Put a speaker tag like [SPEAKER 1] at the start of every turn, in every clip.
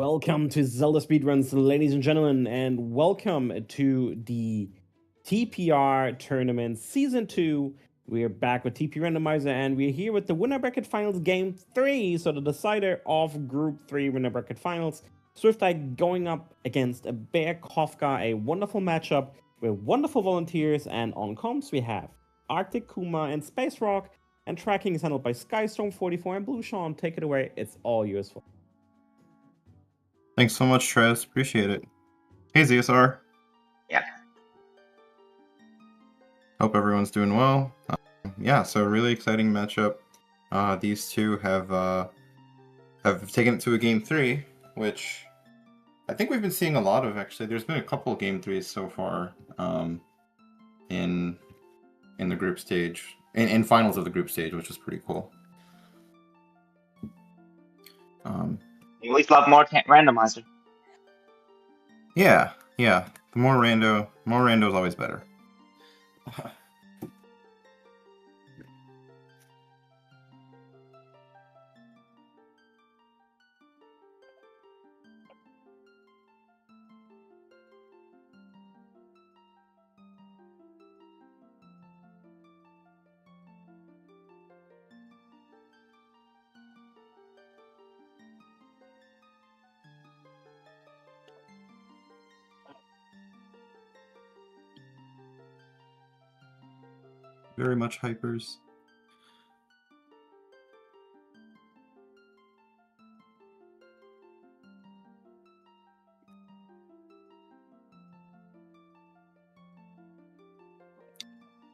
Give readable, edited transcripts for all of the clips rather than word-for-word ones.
[SPEAKER 1] Welcome to Zelda Speedruns, ladies and gentlemen, and welcome to the TPR Tournament Season 2. We're back with TP Randomizer, and we're here with the Winner Bracket Finals Game 3, so the decider of Group 3 Winner Bracket Finals. SwiftIke going up against BearKofca, a wonderful matchup with wonderful volunteers, and on comms we have Arctic Kuma and Space Rock, and tracking is handled by Skystorm44 and Blue Sean. Take it away, it's all yours.
[SPEAKER 2] Thanks so much, Trez. Appreciate it. Hey, ZSR.
[SPEAKER 3] Yeah.
[SPEAKER 2] Hope everyone's doing well. Yeah, so really exciting matchup. These two have taken it to a game 3, which I think we've been seeing a lot of, actually. There's been a couple game 3s so far in the group stage, in finals of the group stage, which is pretty cool.
[SPEAKER 3] You always love more randomizer.
[SPEAKER 2] Yeah. The more rando is always better. Very much hypers.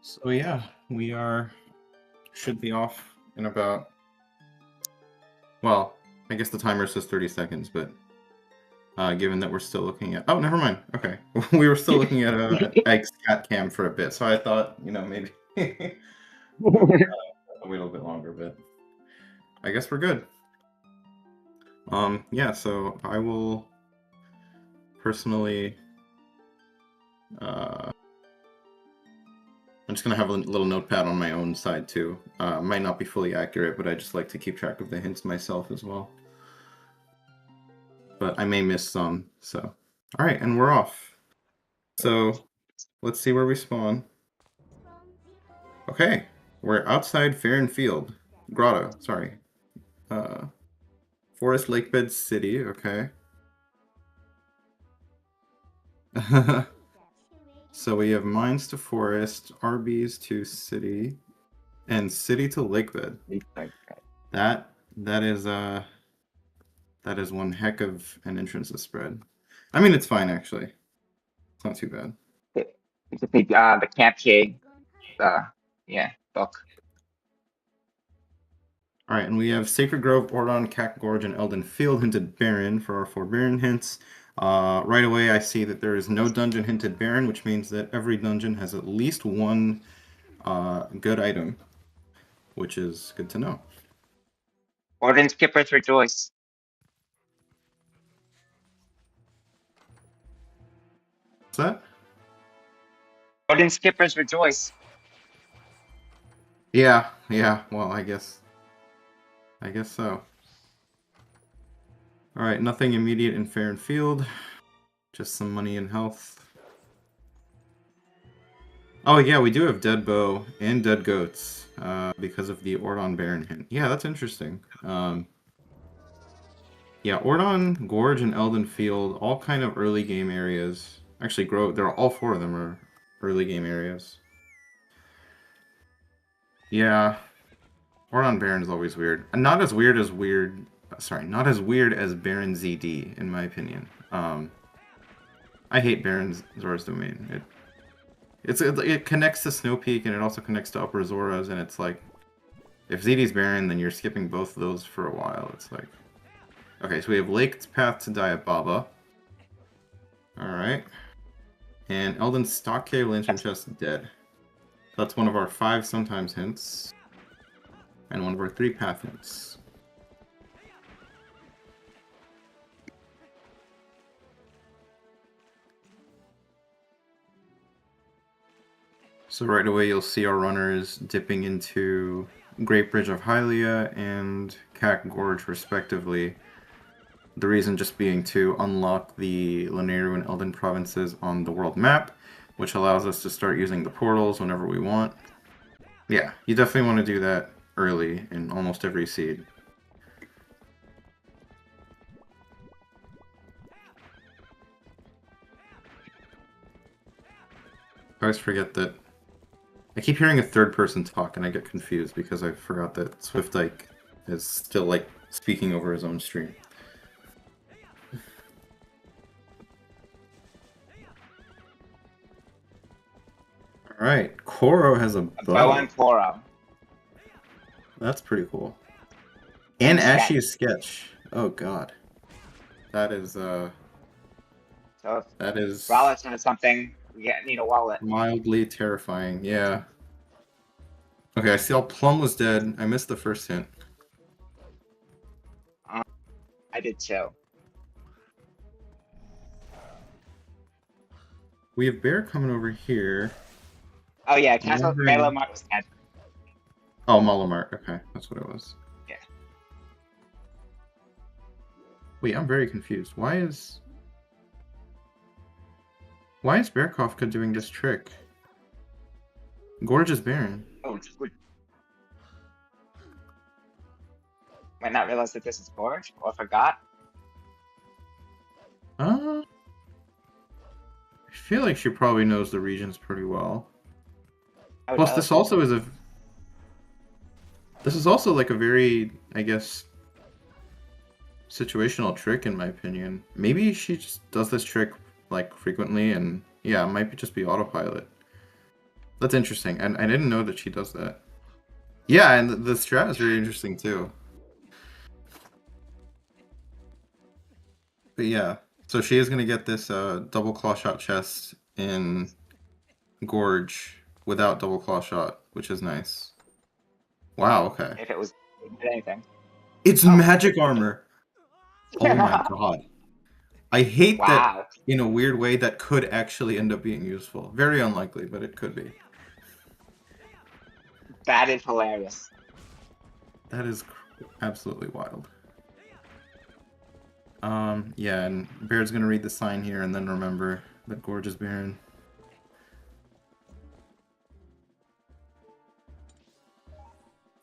[SPEAKER 2] So yeah, we should be off in about, well, I guess the timer says 30 seconds, but given that we're still looking at, oh, never mind. Okay, we were still looking at Ike's cat cam for a bit, so I thought, maybe wait a little bit longer, but I guess we're good. Yeah, so I will personally, I'm just going to have a little notepad on my own side too. Might not be fully accurate, but I just like to keep track of the hints myself as well. But I may miss some, so. All right, and we're off. So let's see where we spawn. Okay, we're outside Fair and Field. Grotto, sorry. Forest Lakebed City, okay. So we have mines to forest, RBs to city, and city to lakebed. That is one heck of an entrance to spread. I mean, it's fine actually. It's not too bad.
[SPEAKER 3] It's the camp shade. Yeah, book.
[SPEAKER 2] All right, and we have Sacred Grove, Ordon, Cack Gorge, and Elden Field hinted Baron for our 4 Baron hints. Right away, I see that there is no dungeon hinted Baron, which means that every dungeon has at least one good item, which is good to know.
[SPEAKER 3] Ordon skippers rejoice.
[SPEAKER 2] What's that?
[SPEAKER 3] Ordon skippers rejoice.
[SPEAKER 2] Yeah. Well, I guess so. All right, nothing immediate in Fair and Field. Just some money and health. Oh yeah, we do have Dead Bow and Dead Goats because of the Ordon Baron hint. Yeah, that's interesting. Yeah, Ordon, Gorge, and Elden Field, all kind of early game areas. Actually, all 4 of them are early game areas. Yeah, Ordon Baron is always weird. Not as weird as Baron ZD, in my opinion. I hate Baron Zora's Domain. It connects to Snow Peak and it also connects to Upper Zoras, and it's like, if ZD's Baron, then you're skipping both of those for a while. It's like, okay, so we have Lake's Path to Diababa. All right, and Elden Stock Cave Lantern Chest dead. That's one of our 5 sometimes hints, and one of our 3 path hints. So right away you'll see our runners dipping into Great Bridge of Hylia and Cack Gorge respectively. The reason just being to unlock the Lanayru and Elden provinces on the world map, which allows us to start using the portals whenever we want. Yeah, you definitely want to do that early in almost every seed. I always forget that. I keep hearing a third person talk and I get confused because I forgot that SwiftIke is still like speaking over his own stream. Alright, Koro has a bow.
[SPEAKER 3] and Koro.
[SPEAKER 2] That's pretty cool. And Ashi's sketch. Oh god. That is
[SPEAKER 3] So if
[SPEAKER 2] that is
[SPEAKER 3] Rowlet's into something, we need a wallet.
[SPEAKER 2] mildly terrifying, yeah. Okay, I saw Plum was dead. I missed the first hint.
[SPEAKER 3] I did too.
[SPEAKER 2] We have Bear coming over here.
[SPEAKER 3] Oh yeah, Castle Malamart was dead.
[SPEAKER 2] Oh, Malamart. Okay, that's what it was.
[SPEAKER 3] Yeah.
[SPEAKER 2] Wait, I'm very confused. Why is BearKofca doing this trick? Gorgeous Baron.
[SPEAKER 3] Oh, good. Might not realize that this is Gorge, or forgot.
[SPEAKER 2] I feel like she probably knows the regions pretty well. Plus, this also is this is also like a very, I guess, situational trick in my opinion. Maybe she just does this trick like frequently, and yeah, it might just be autopilot. That's interesting, and I didn't know that she does that. Yeah, and the strat is very interesting too. But yeah, so she is gonna get this double claw shot chest in Gorge without double claw shot, which is nice. Wow, okay.
[SPEAKER 3] If it was anything.
[SPEAKER 2] It's magic armor! Oh my god. I hate that in a weird way that could actually end up being useful. Very unlikely, but it could be.
[SPEAKER 3] That is hilarious.
[SPEAKER 2] That is absolutely wild. Yeah, and Bear's gonna read the sign here and then remember that Gorge is Baron.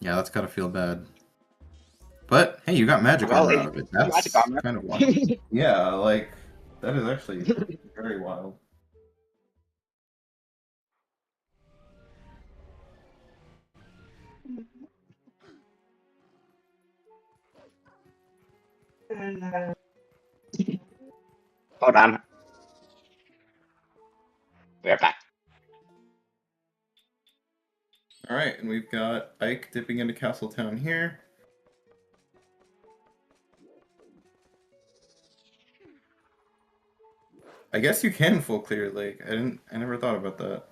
[SPEAKER 2] Yeah, that's gotta feel bad. But, hey, you got magic armor out of it. That's kind of wild. Yeah, like, that is actually very wild.
[SPEAKER 3] Hold on. We're back.
[SPEAKER 2] Alright, and we've got Ike dipping into Castletown here. I guess you can full clear Lake. I never thought about that.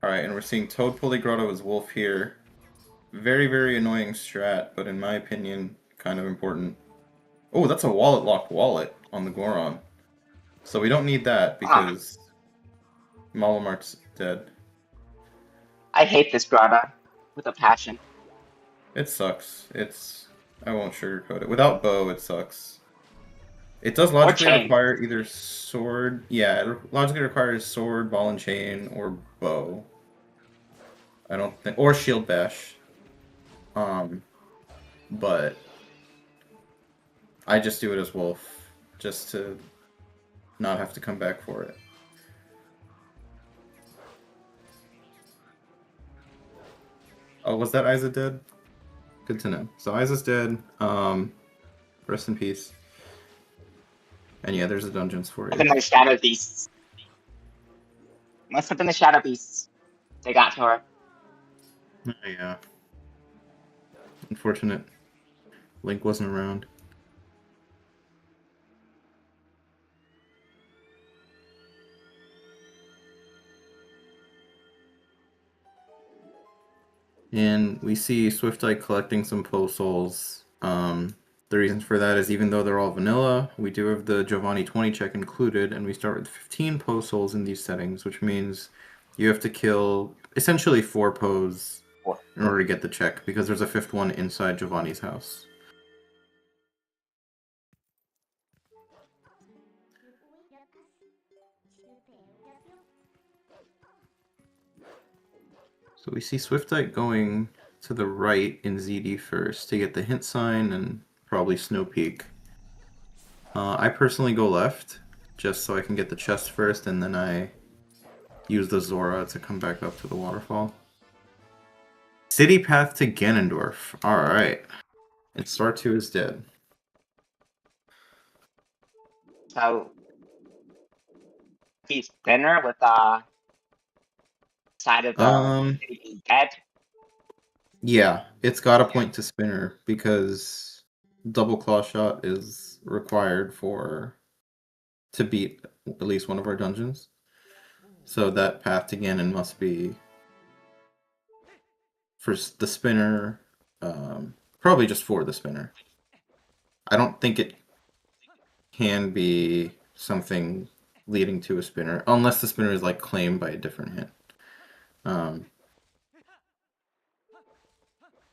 [SPEAKER 2] Alright, and we're seeing Toad Pulley Grotto as Wolf here. Very, very annoying strat, but in my opinion, kind of important. Oh, that's a wallet-locked wallet on the Goron. So we don't need that because Malamart's dead.
[SPEAKER 3] I hate this Grotto with a passion.
[SPEAKER 2] It sucks. I won't sugarcoat it. Without bow, it sucks. It does logically require either sword... Yeah, it logically requires sword, ball and chain, or bow. I don't think... Or shield bash. But... I just do it as Wolf. Just to not have to come back for it. Oh, was that Isa dead? Good to know. So Isa's dead. Rest in peace. And yeah, there's the dungeons for you.
[SPEAKER 3] Must have been the Shadow Beasts. Must have been the Shadow Beasts. They got to her.
[SPEAKER 2] Oh, yeah. Unfortunate. Link wasn't around. And we see SwiftIke collecting some Poe Souls. The reason for that is even though they're all vanilla, we do have the Giovanni 20 check included, and we start with 15 Poe Souls in these settings, which means you have to kill essentially 4 Poes in order to get the check, because there's a 5th one inside Giovanni's house. So we see SwiftIke going to the right in ZD first to get the hint sign and probably Snow Peak. I personally go left, just so I can get the chest first, and then I use the Zora to come back up to the waterfall. City path to Ganondorf. Alright. And Star 2 is dead.
[SPEAKER 3] So he's thinner with side of the city dead.
[SPEAKER 2] Yeah, it's got to point to Spinner because double claw shot is required to beat at least one of our dungeons. So that path to Ganon must be for the Spinner, probably just for the Spinner. I don't think it can be something leading to a Spinner, unless the Spinner is like claimed by a different hint.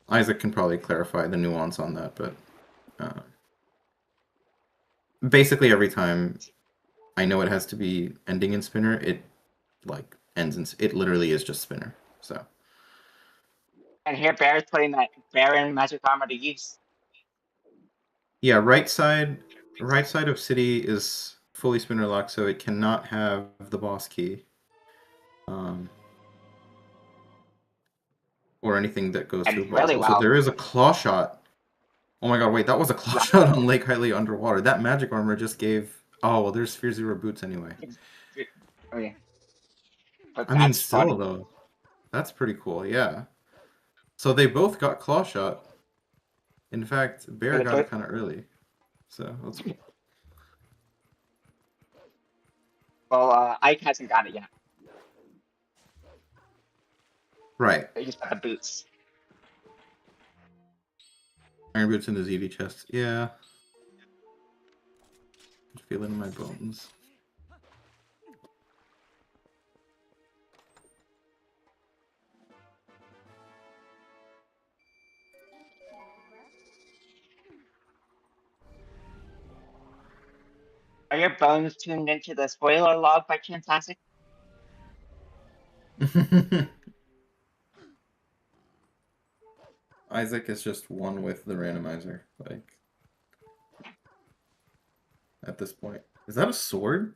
[SPEAKER 2] Isaac can probably clarify the nuance on that, but basically every time I know it has to be ending in Spinner, it like ends in, it literally is just Spinner. So.
[SPEAKER 3] And here Bear is putting that Baron magic armor to use.
[SPEAKER 2] Yeah, right side of city is fully Spinner locked, so it cannot have the boss key. Or anything that goes to a boss.
[SPEAKER 3] Really
[SPEAKER 2] So there is a claw shot. Oh my god, wait, that was a claw shot on Lake Hylia underwater. That magic armor just gave... Oh, well, there's Sphere Zero boots anyway.
[SPEAKER 3] Okay. But
[SPEAKER 2] I mean, still, though. That's pretty cool, yeah. So they both got claw shot. In fact, Bear got it kind of early. So, that's cool.
[SPEAKER 3] Well, Ike hasn't got it yet.
[SPEAKER 2] Right.
[SPEAKER 3] He just got the boots.
[SPEAKER 2] Iron boots in the ZD chest. Yeah. I feel it in my bones.
[SPEAKER 3] Are your bones tuned into the spoiler log by chance, Isaac?
[SPEAKER 2] Isaac is just one with the randomizer, like, at this point. Is that a sword?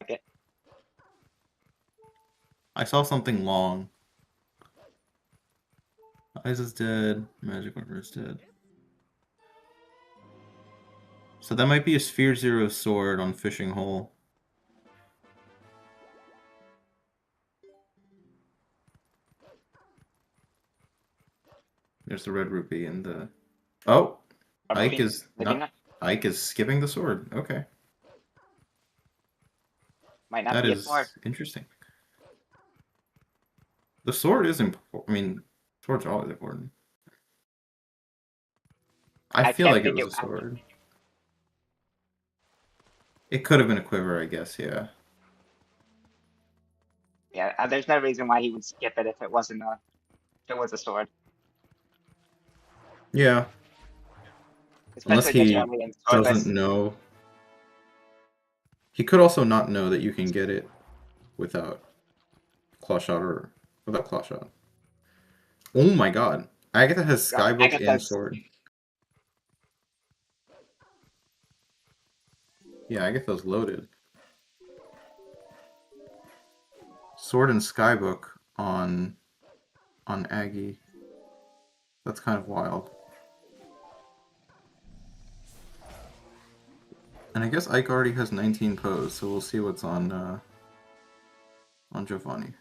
[SPEAKER 3] Okay.
[SPEAKER 2] I saw something long. Isaac's dead. Magic Armor is dead. So that might be a Sphere Zero sword on Fishing Hole. There's the red rupee and the... Oh! Ike is not... Ike is skipping the sword. Okay.
[SPEAKER 3] Might not be a sword.
[SPEAKER 2] Interesting. The sword is important. I mean, swords are always important. I feel like it was a sword. It could have been a quiver, I guess, yeah.
[SPEAKER 3] Yeah, there's no reason why he would skip it if it wasn't if it was a sword.
[SPEAKER 2] Yeah.
[SPEAKER 3] Especially
[SPEAKER 2] Unless he doesn't know. He could also not know that you can get it without claw shot or without claw shot. Oh my god. Agatha has Skybook and sword. Yeah, Agatha's loaded. Sword and Skybook on Aggie. That's kind of wild. And I guess Ike already has 19 pose, so we'll see what's on Giovanni.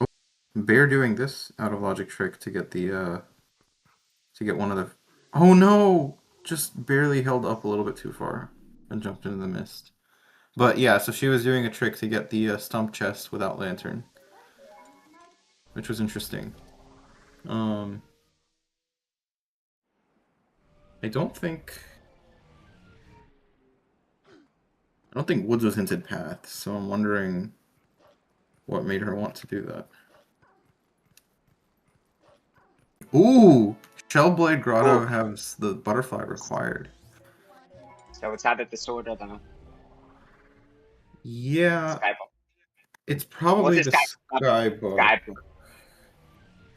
[SPEAKER 2] Oh, Bear doing this out of logic trick to get the to get one of the... Oh no! Just barely held up a little bit too far and jumped into the mist. But yeah, so she was doing a trick to get the stump chest without lantern, which was interesting. I don't think Woods was hinted path, so I'm wondering what made her want to do that. Ooh! Shellblade Grotto has the butterfly required.
[SPEAKER 3] So it's either the sword or the
[SPEAKER 2] Yeah,
[SPEAKER 3] skybook.
[SPEAKER 2] it's
[SPEAKER 3] What's
[SPEAKER 2] probably
[SPEAKER 3] the
[SPEAKER 2] the Skybook.
[SPEAKER 3] skybook?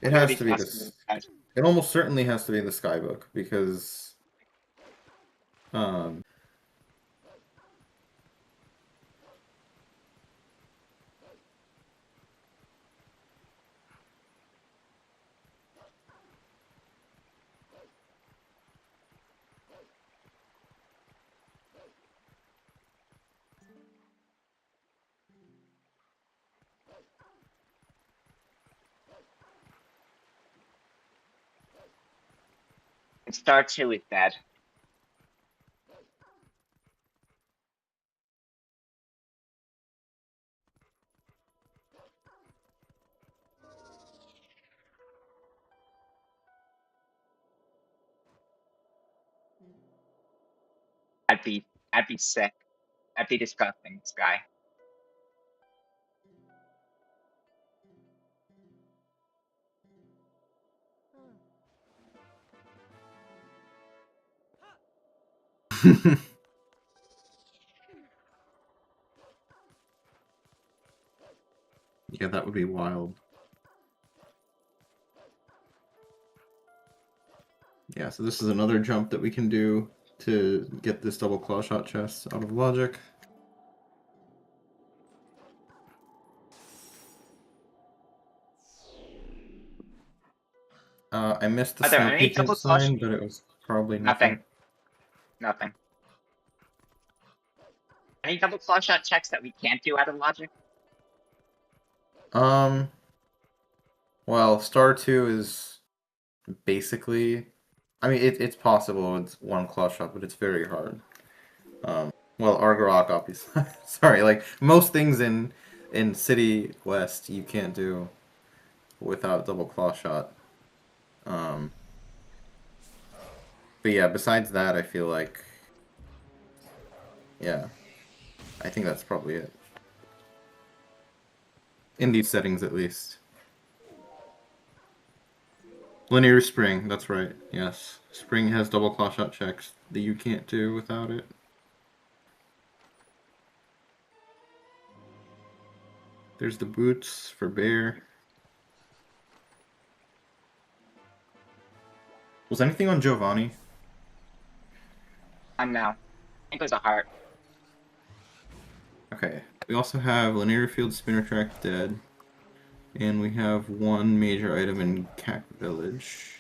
[SPEAKER 2] It
[SPEAKER 3] What are
[SPEAKER 2] has
[SPEAKER 3] these
[SPEAKER 2] to be
[SPEAKER 3] customers?
[SPEAKER 2] this. It almost certainly has to be the Skybook because
[SPEAKER 3] Star 2 is dead. I'd be sick. That'd be disgusting, this guy.
[SPEAKER 2] yeah, that would be wild. Yeah, so this is another jump that we can do to get this double claw shot chest out of logic. I missed the
[SPEAKER 3] Are there
[SPEAKER 2] snow
[SPEAKER 3] any
[SPEAKER 2] peak hint
[SPEAKER 3] double claw
[SPEAKER 2] sign, but it was probably
[SPEAKER 3] Nothing.
[SPEAKER 2] nothing.
[SPEAKER 3] Nothing. Any double claw shot checks that we can't do out of logic?
[SPEAKER 2] Well, Star 2 is basically... I mean, it's possible it's one claw shot, but it's very hard. Well, Argarok, obviously. Sorry, like, most things in City West you can't do without double claw shot. But yeah, besides that, I feel like... Yeah. I think that's probably it. In these settings, at least. Linear Spring, that's right, yes. Spring has double claw shot checks that you can't do without it. There's the boots for Bear. Was anything on Giovanni?
[SPEAKER 3] No. I think it was a heart.
[SPEAKER 2] Okay. We also have Linear Field Spinner Track dead. And we have one major item in Cack Village.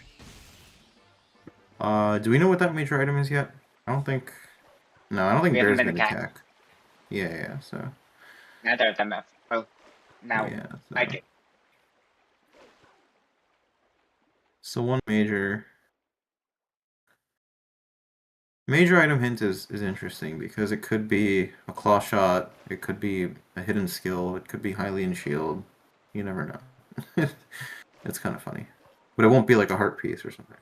[SPEAKER 2] Do we know what that major item is yet? I don't think... No, I don't think
[SPEAKER 3] We haven't
[SPEAKER 2] Bear's
[SPEAKER 3] been
[SPEAKER 2] been
[SPEAKER 3] to
[SPEAKER 2] to
[SPEAKER 3] Cack.
[SPEAKER 2] Cack. Yeah, so...
[SPEAKER 3] Neither of them have. Oh, now.
[SPEAKER 2] Yeah, so...
[SPEAKER 3] I get.
[SPEAKER 2] So one major... Major item hint is interesting because it could be a claw shot, it could be a hidden skill, it could be Hylian shield. You never know. It's kind of funny. But it won't be like a heart piece or something.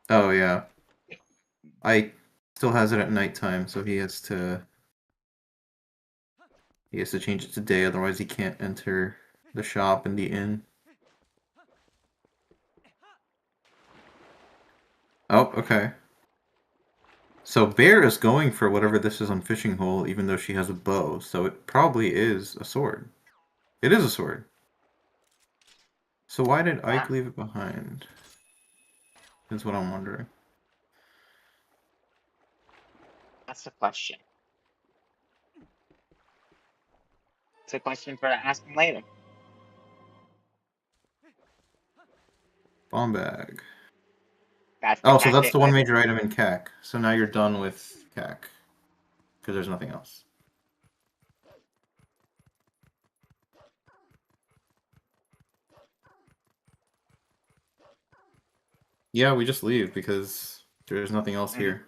[SPEAKER 2] Oh yeah. Ike still has it at nighttime, so he has to change it to day, otherwise he can't enter the shop and the inn. Oh, okay. So Bear is going for whatever this is on Fishing Hole, even though she has a bow, so it probably is a sword. It is a sword. So why did Ike leave it behind? Is what I'm wondering.
[SPEAKER 3] That's the question. It's a question for asking later.
[SPEAKER 2] Bomb bag.
[SPEAKER 3] Oh,
[SPEAKER 2] so that's the one major item in CAC. So now you're done with CAC. Because there's nothing else. Yeah, we just leave because there's nothing else here.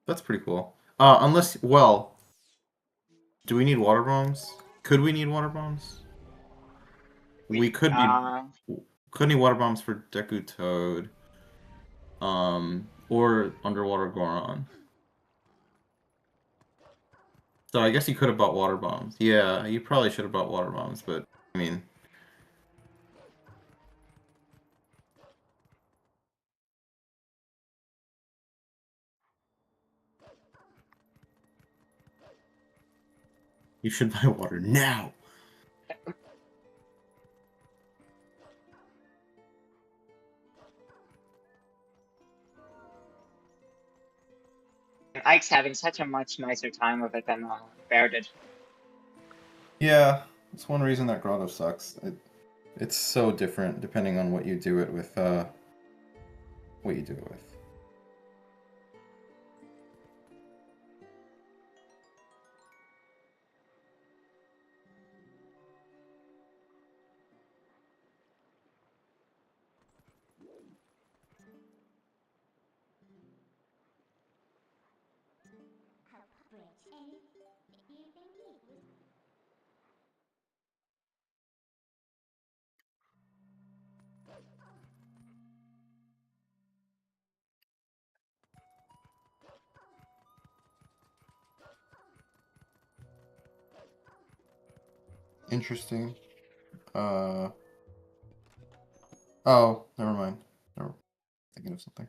[SPEAKER 2] That's pretty cool. Unless, do we need water bombs? Could we need water bombs? we could need water bombs for Deku Toad. Or Underwater Goron. So I guess you could have bought water bombs. Yeah, you probably should have bought water bombs, but I mean. You should buy water now!
[SPEAKER 3] Ike's having such a much nicer time with it than Bear did.
[SPEAKER 2] Yeah, that's one reason that grotto sucks. It's so different depending on what you do it with, Interesting. Oh, never mind. Thinking of something.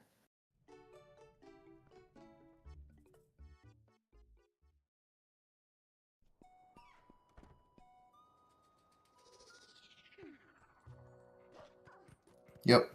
[SPEAKER 2] Yep.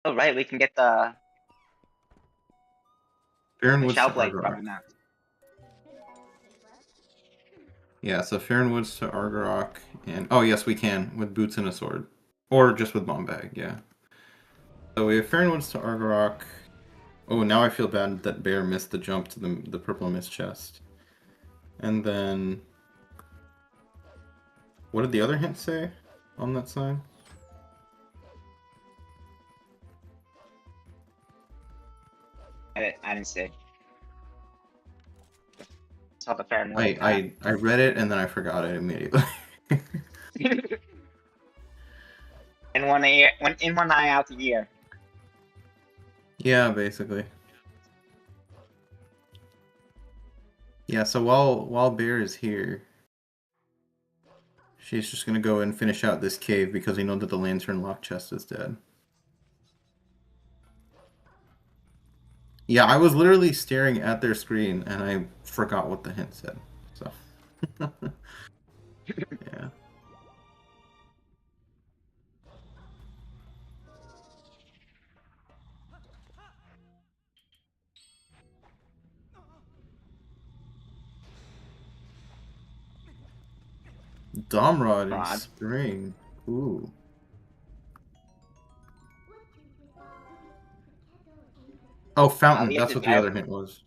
[SPEAKER 3] Oh right, we can get the
[SPEAKER 2] Fair Woods
[SPEAKER 3] Shell
[SPEAKER 2] to
[SPEAKER 3] Blade
[SPEAKER 2] Argorok.
[SPEAKER 3] from that.
[SPEAKER 2] Yeah, so Fair Woods to Argorok, and oh yes, we can with boots and a sword, or just with bomb bag. Yeah. So we have Fair Woods to Argorok. Oh, now I feel bad that Bear missed the jump to the purple mist chest. And then, what did the other hint say on that sign?
[SPEAKER 3] I didn't see. Saw the fair and
[SPEAKER 2] I read it and then I forgot it immediately.
[SPEAKER 3] in one eye out the year.
[SPEAKER 2] Yeah, basically. Yeah, so while Bear is here, she's just gonna go and finish out this cave because we know that the lantern lock chest is dead. Yeah, I was literally staring at their screen and I forgot what the hint said. So yeah. Domrod and Spring. Ooh. Oh, Fountain. That's what the other hint was.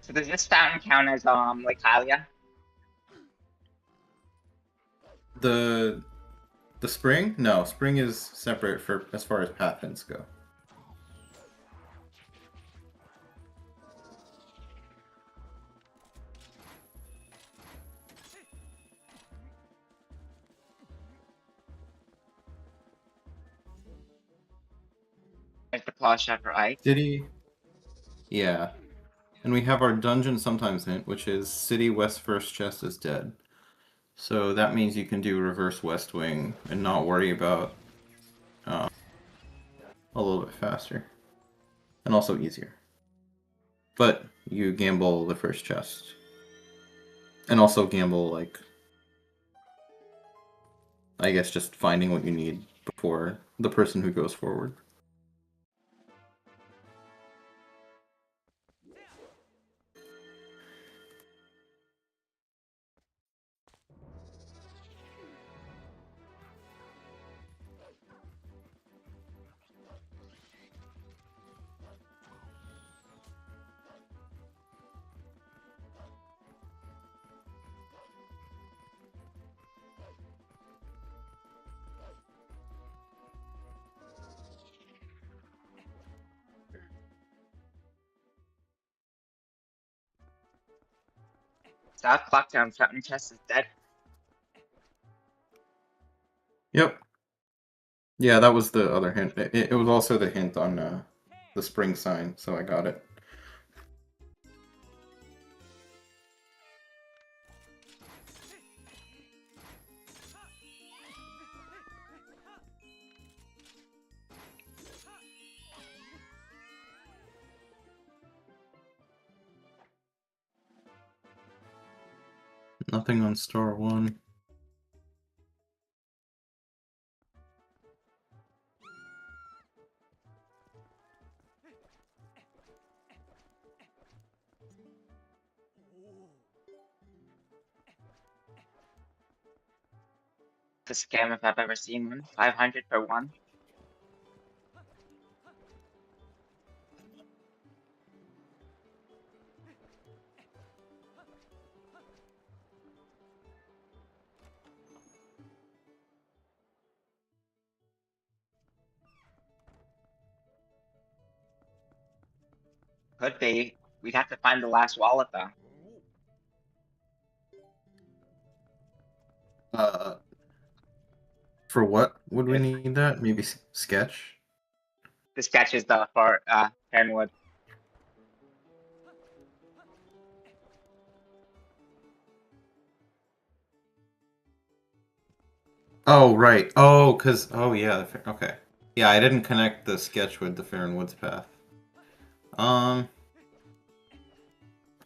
[SPEAKER 3] So does this fountain count as like Hylia?
[SPEAKER 2] The spring? No, spring is separate for as far as path hints go.
[SPEAKER 3] There's the claw shot for Ike.
[SPEAKER 2] Did he? Yeah. And we have our dungeon sometimes hint, which is City West first chest is dead. So that means you can do reverse west wing and not worry about a little bit faster. And also easier. But you gamble the first chest. And also gamble, like, I guess just finding what you need before the person who goes forward.
[SPEAKER 3] That clock down fountain chest is dead.
[SPEAKER 2] Yep. Yeah, that was the other hint. It was also the hint on the spring sign, so I got it. Nothing on Star 1.
[SPEAKER 3] The scam if I've ever seen one. 500 for one. Could be. We'd have to find the last wallet though.
[SPEAKER 2] For what would we
[SPEAKER 3] If
[SPEAKER 2] need that? Maybe sketch?
[SPEAKER 3] the sketch is the for Fernwood.
[SPEAKER 2] Oh, right. Oh, because... Oh, yeah. Okay. Yeah, I didn't connect the sketch with the Fair and Woods path.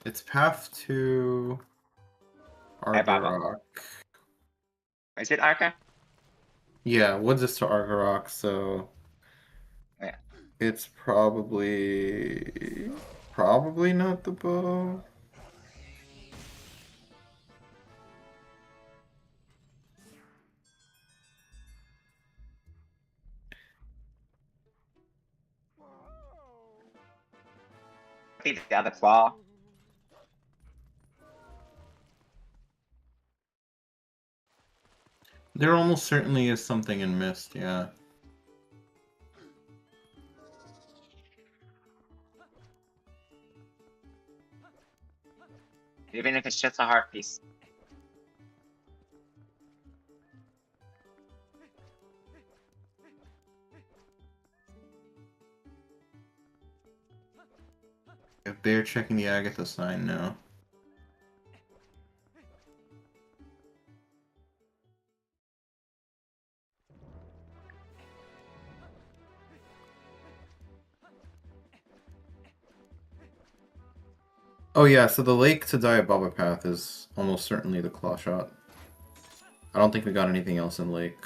[SPEAKER 2] It's path to...
[SPEAKER 3] Hey, Baba.
[SPEAKER 2] Argarok.
[SPEAKER 3] Is it Arca?
[SPEAKER 2] Yeah, Woods is to Argarok, so...
[SPEAKER 3] Yeah.
[SPEAKER 2] It's probably... Probably not the bow.
[SPEAKER 3] I think the other claw.
[SPEAKER 2] There almost certainly is something in Mist, yeah.
[SPEAKER 3] Even if it's just a heart piece.
[SPEAKER 2] If they're checking the Agatha sign now. Oh yeah, so the Lake to Diababa path is almost certainly the claw shot. I don't think we got anything else in Lake.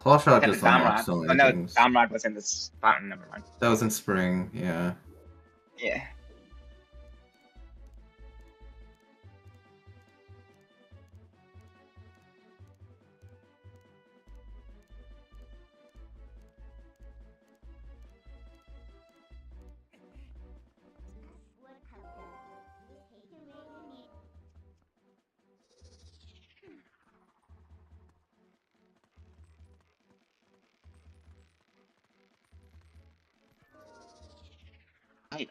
[SPEAKER 2] Claw shot
[SPEAKER 3] Except
[SPEAKER 2] just
[SPEAKER 3] the
[SPEAKER 2] unlocks
[SPEAKER 3] Damrod.
[SPEAKER 2] so
[SPEAKER 3] Oh
[SPEAKER 2] many
[SPEAKER 3] no,
[SPEAKER 2] things.
[SPEAKER 3] Damrod was in this fountain, never mind.
[SPEAKER 2] That was in Spring, yeah.
[SPEAKER 3] Yeah.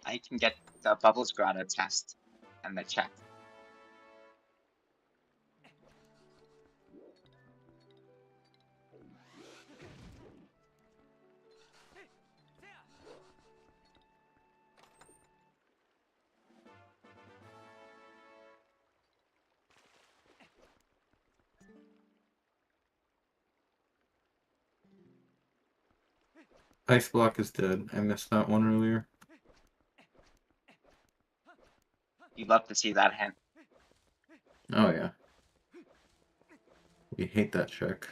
[SPEAKER 3] I can get the Bubbles Grotto test and the check.
[SPEAKER 2] Ice block is dead. I missed that one earlier.
[SPEAKER 3] You'd love to see that hint.
[SPEAKER 2] Oh yeah. We hate that check.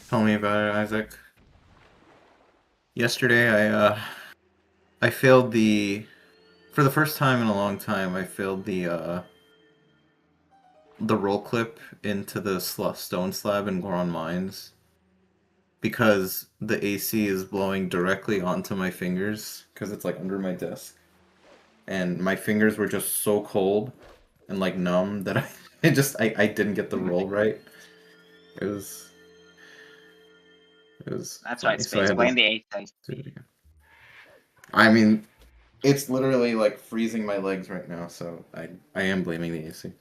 [SPEAKER 2] Tell me about it, Isaac. Yesterday I failed for the first time in a long time, I failed the roll clip into the stone slab in Goron Mines because the AC is blowing directly onto my fingers because it's like under my desk. And my fingers were just so cold and like numb that I didn't get the roll right. It was
[SPEAKER 3] That's right,
[SPEAKER 2] funny. So I
[SPEAKER 3] Space.
[SPEAKER 2] had
[SPEAKER 3] Blame
[SPEAKER 2] to
[SPEAKER 3] the eighth dice.
[SPEAKER 2] do it again. I mean, it's literally like freezing my legs right now, so I am blaming the AC.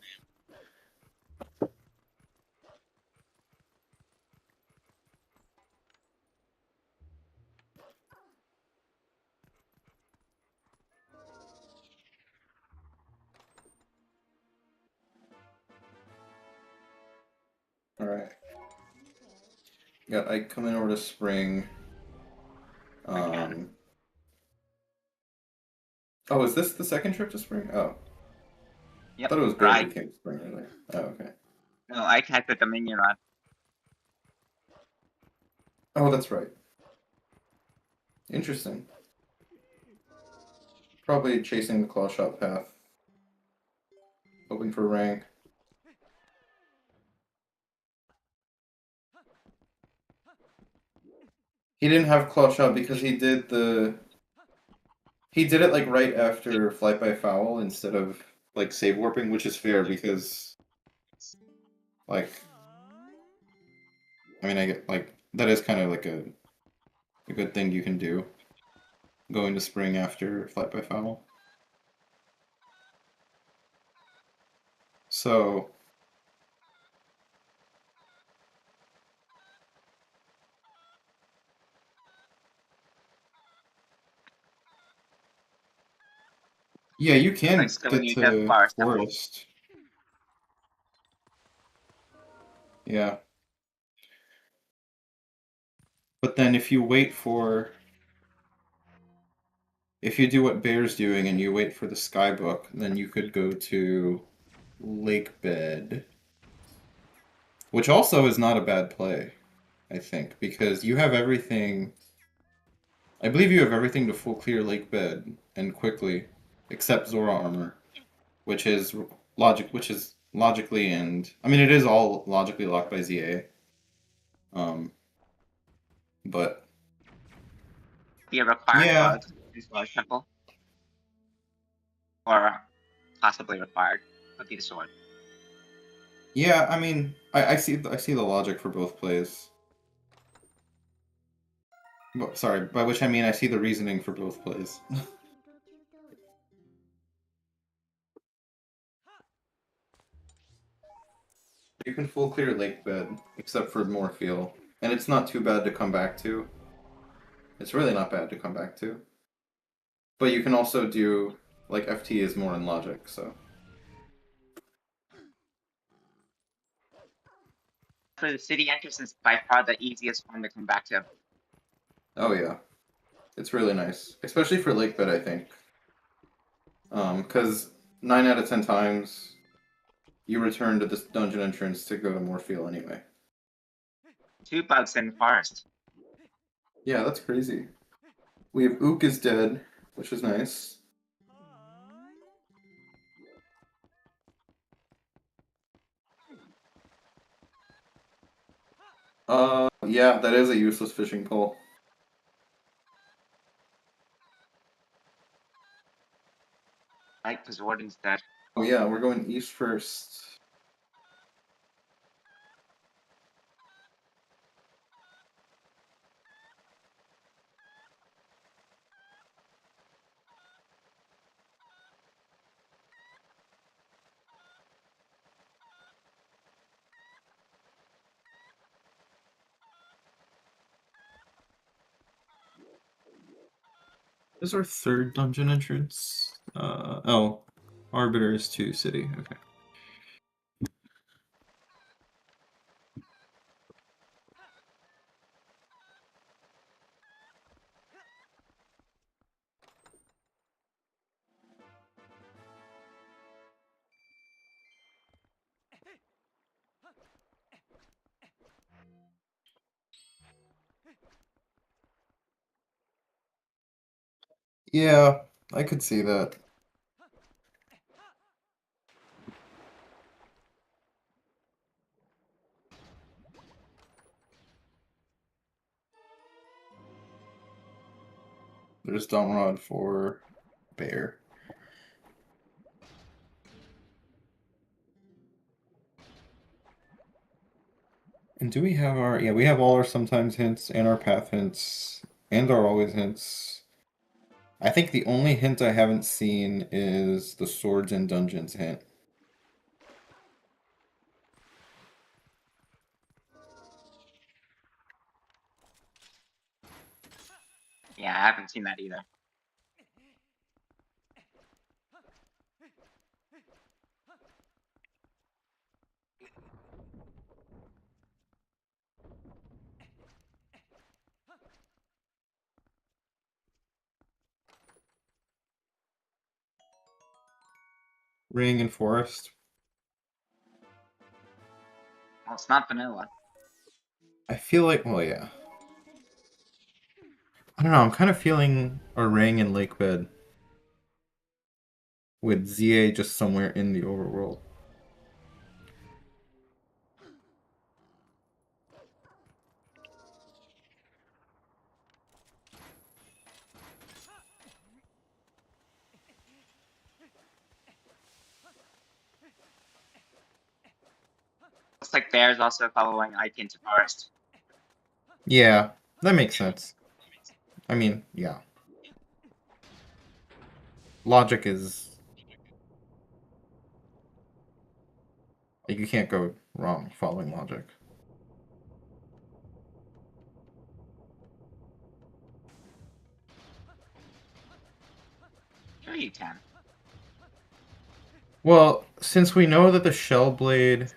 [SPEAKER 2] All right. Got Ike coming over to Spring.
[SPEAKER 3] Again.
[SPEAKER 2] Oh, is this the second trip to Spring? Oh, I
[SPEAKER 3] Yep.
[SPEAKER 2] thought it was Bear who
[SPEAKER 3] Right.
[SPEAKER 2] came to Spring earlier. Oh, okay.
[SPEAKER 3] No, I had the Dominion run.
[SPEAKER 2] Oh, that's right. Interesting. Probably chasing the claw shot path. Hoping for rank. He didn't have claw shot because he did it like right after flight by foul instead of like save warping, which is fair because like I mean I get like that is kind of like a good thing you can do going to Spring after flight by foul. So yeah, you
[SPEAKER 3] Like
[SPEAKER 2] can
[SPEAKER 3] still
[SPEAKER 2] get
[SPEAKER 3] need the
[SPEAKER 2] to
[SPEAKER 3] Forest Temple.
[SPEAKER 2] Forest. Yeah. But then if you do what Bear's doing and you wait for the Skybook, then you could go to Lake Bed, which also is not a bad play, I think, because you have everything. I believe you have everything to full clear Lake Bed and quickly, except Zora armor, which is logically and I mean it is all logically locked by ZA. Um, but
[SPEAKER 3] Be a required
[SPEAKER 2] yeah,
[SPEAKER 3] bug in Forest Temple. Or possibly required. Would be the sword.
[SPEAKER 2] yeah. I mean, I see the logic for both plays. Sorry, by which I mean I see the reasoning for both plays. You can full clear Lake Bed, except for Morpheal, and it's not too bad to come back to. It's really not bad to come back to. But you can also do, like, FT is more in logic, so.
[SPEAKER 3] For the city entrance is by far the easiest one to come back to.
[SPEAKER 2] Oh yeah. It's really nice. Especially for Lake Bed, I think. Because 9 out of 10 times, you return to this dungeon entrance to go to Morpheal anyway.
[SPEAKER 3] 2 bugs in the forest.
[SPEAKER 2] Yeah, that's crazy. We have Ook is dead, which is nice. Yeah, that is a useless fishing pole.
[SPEAKER 3] Right, because Warden's dead.
[SPEAKER 2] Oh yeah, we're going east first. is our third dungeon entrance? Oh, Arbiter is 2 city. Okay. Yeah, I could see that. There's Domrod for Bear. And do we have our... Yeah, we have all our sometimes hints and our path hints and our always hints. I think the only hint I haven't seen is the swords and dungeons hint.
[SPEAKER 3] Yeah, I haven't seen that either.
[SPEAKER 2] Ring and Forest.
[SPEAKER 3] Well, it's not vanilla.
[SPEAKER 2] I feel like... Well, yeah. I don't know, I'm kind of feeling a Ring and Lakebed. With ZA just somewhere in the overworld.
[SPEAKER 3] Looks like Bear's also following Ike into forest.
[SPEAKER 2] Yeah, that makes sense. I mean, yeah. Logic is... Like, you can't go wrong following logic.
[SPEAKER 3] Sure you can.
[SPEAKER 2] Well, since we know that the Shell Blade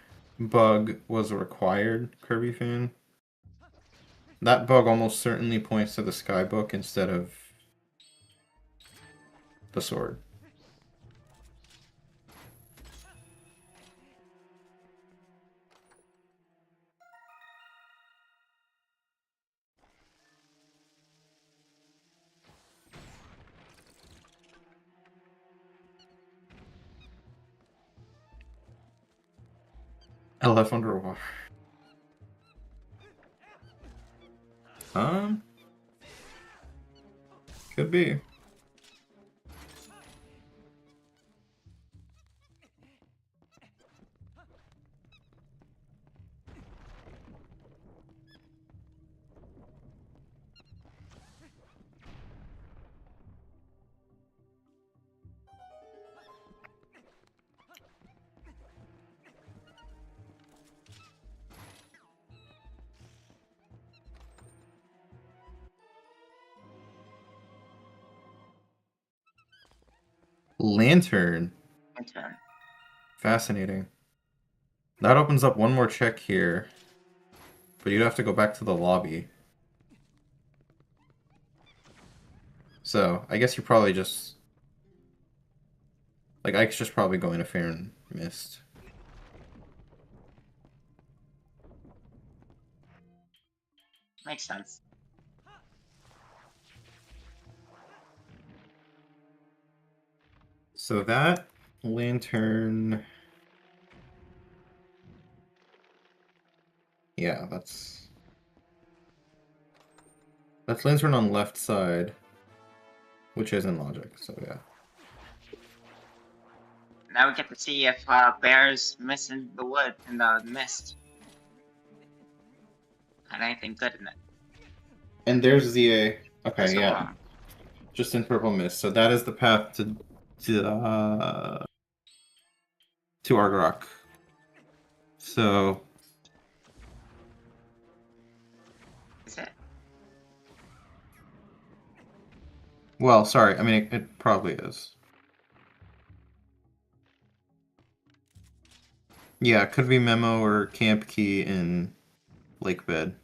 [SPEAKER 2] bug was a required Kirby fan, that bug almost certainly points to the Skybook instead of the sword. LF underwater. Could be. Lantern.
[SPEAKER 3] Intern.
[SPEAKER 2] Fascinating. That opens up one more check here. But you'd have to go back to the lobby. So, I guess you probably just... Like, Ike's just probably going to Fair and Mist.
[SPEAKER 3] Makes sense.
[SPEAKER 2] So that lantern... Yeah, that's lantern on left side, which isn't logic, so yeah.
[SPEAKER 3] Now we get to see if Bear's missing the wood in the mist. Had anything good in it.
[SPEAKER 2] And there's ZA. Okay,
[SPEAKER 3] There's a
[SPEAKER 2] yeah.
[SPEAKER 3] wrong.
[SPEAKER 2] Just in purple mist. So that is the path to Argarok. So
[SPEAKER 3] Is it?
[SPEAKER 2] Well, sorry. I mean, it probably is. Yeah, it could be Memo or Camp Key in Lake Bed.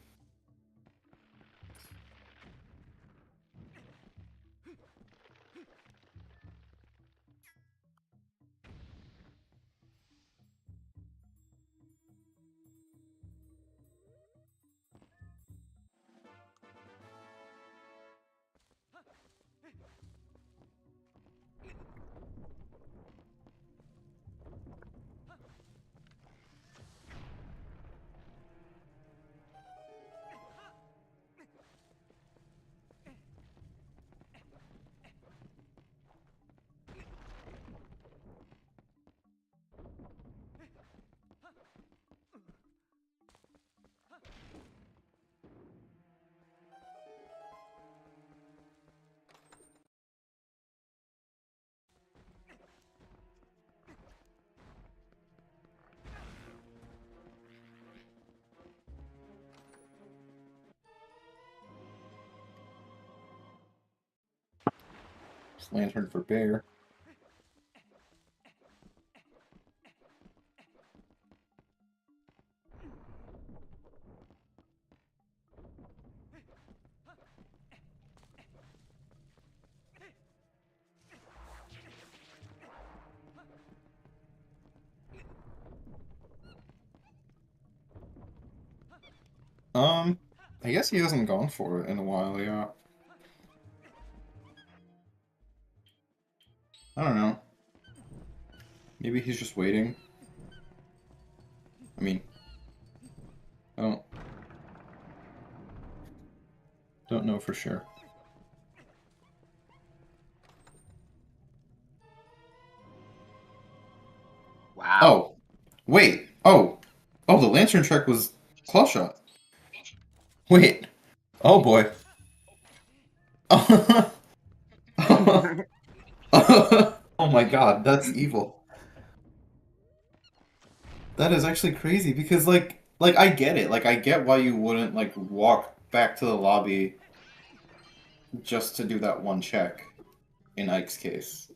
[SPEAKER 2] Lantern for Bear. I guess he hasn't gone for it in a while, yeah. I don't know. Maybe he's just waiting. I mean, I don't know for sure.
[SPEAKER 3] Wow.
[SPEAKER 2] Oh, wait. Oh, the Lantern Trek was Claw Shot. Wait. Oh boy. Oh my god, that's evil. That is actually crazy because like I get it. Like I get why you wouldn't like walk back to the lobby just to do that one check in Ike's case.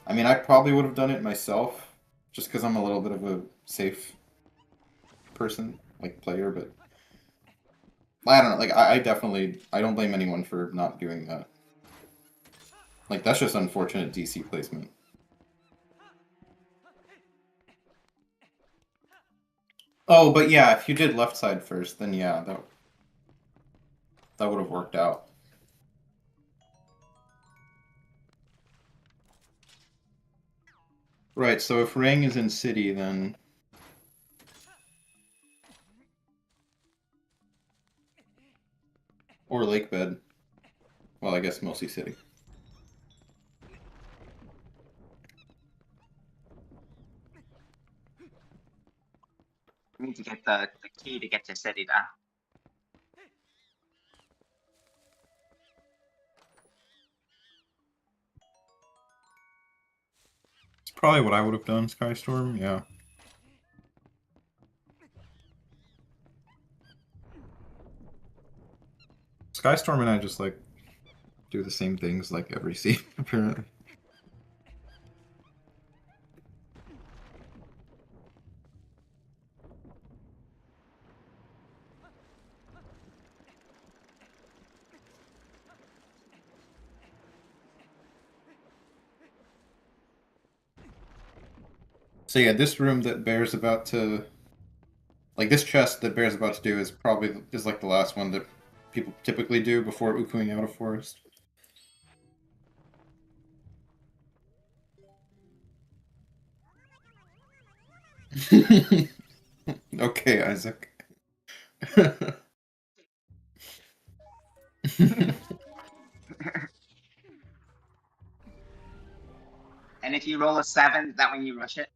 [SPEAKER 2] I mean, I probably would have done it myself just because I'm a little bit of a safe person, like player, but I don't know. Like I definitely I don't blame anyone for not doing that. Like that's just unfortunate DC placement. Oh, but yeah, if you did left side first, then yeah, that would have worked out. Right, so if Rang is in city, then or lake bed. Well, I guess mostly city.
[SPEAKER 3] We need to get the key to get to city though.
[SPEAKER 2] It's probably what I would have done, Skystorm, yeah. Skystorm and I just like do the same things like every scene, apparently. So yeah, this room that Bear's about to, like this chest that Bear's about to do is probably like the last one that people typically do before ukuing out of forest. Okay, Isaac.
[SPEAKER 3] And if you roll a 7, that when you rush it.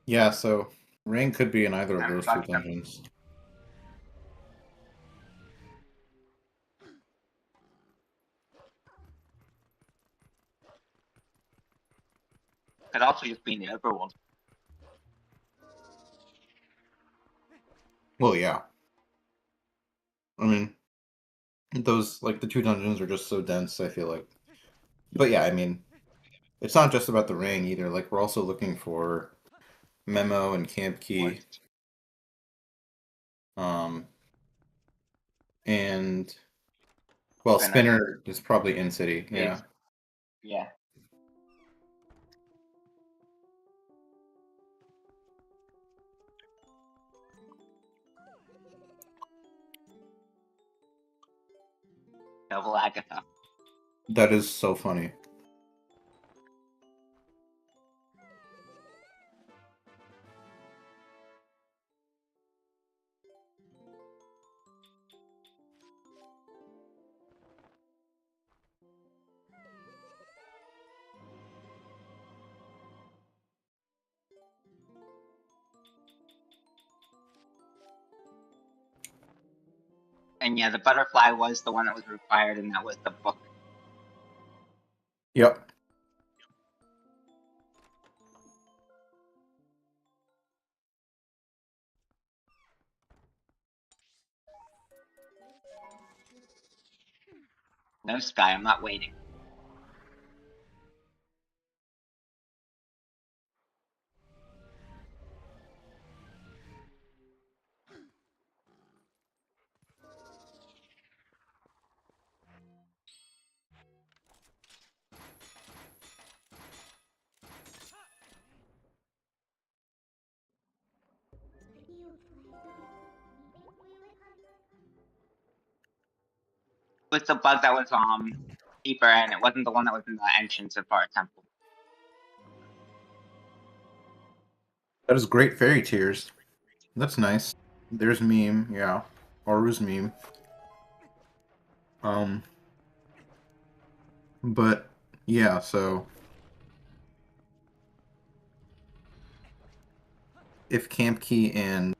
[SPEAKER 2] Yeah, so Rain could be in either of
[SPEAKER 3] I'm
[SPEAKER 2] those two
[SPEAKER 3] fucked up.
[SPEAKER 2] dungeons.
[SPEAKER 3] Could also just be in the overworld.
[SPEAKER 2] Well, yeah. I mean, those, like, the two dungeons are just so dense, I feel like. But yeah, I mean, it's not just about the ring either. Like, we're also looking for Memo and Camp Key. And, well, Spinner is probably in city, yeah.
[SPEAKER 3] Yeah. Double Agatha.
[SPEAKER 2] That is so funny.
[SPEAKER 3] And yeah, the butterfly was the one that was required, and that was the book.
[SPEAKER 2] Yep.
[SPEAKER 3] No Sky, I'm not waiting. It was the bug that was deeper, and it wasn't the one that was in the entrance of our temple.
[SPEAKER 2] That is great fairy tears. That's nice. There's meme, yeah. Oru's meme. But yeah, so if Camp Key and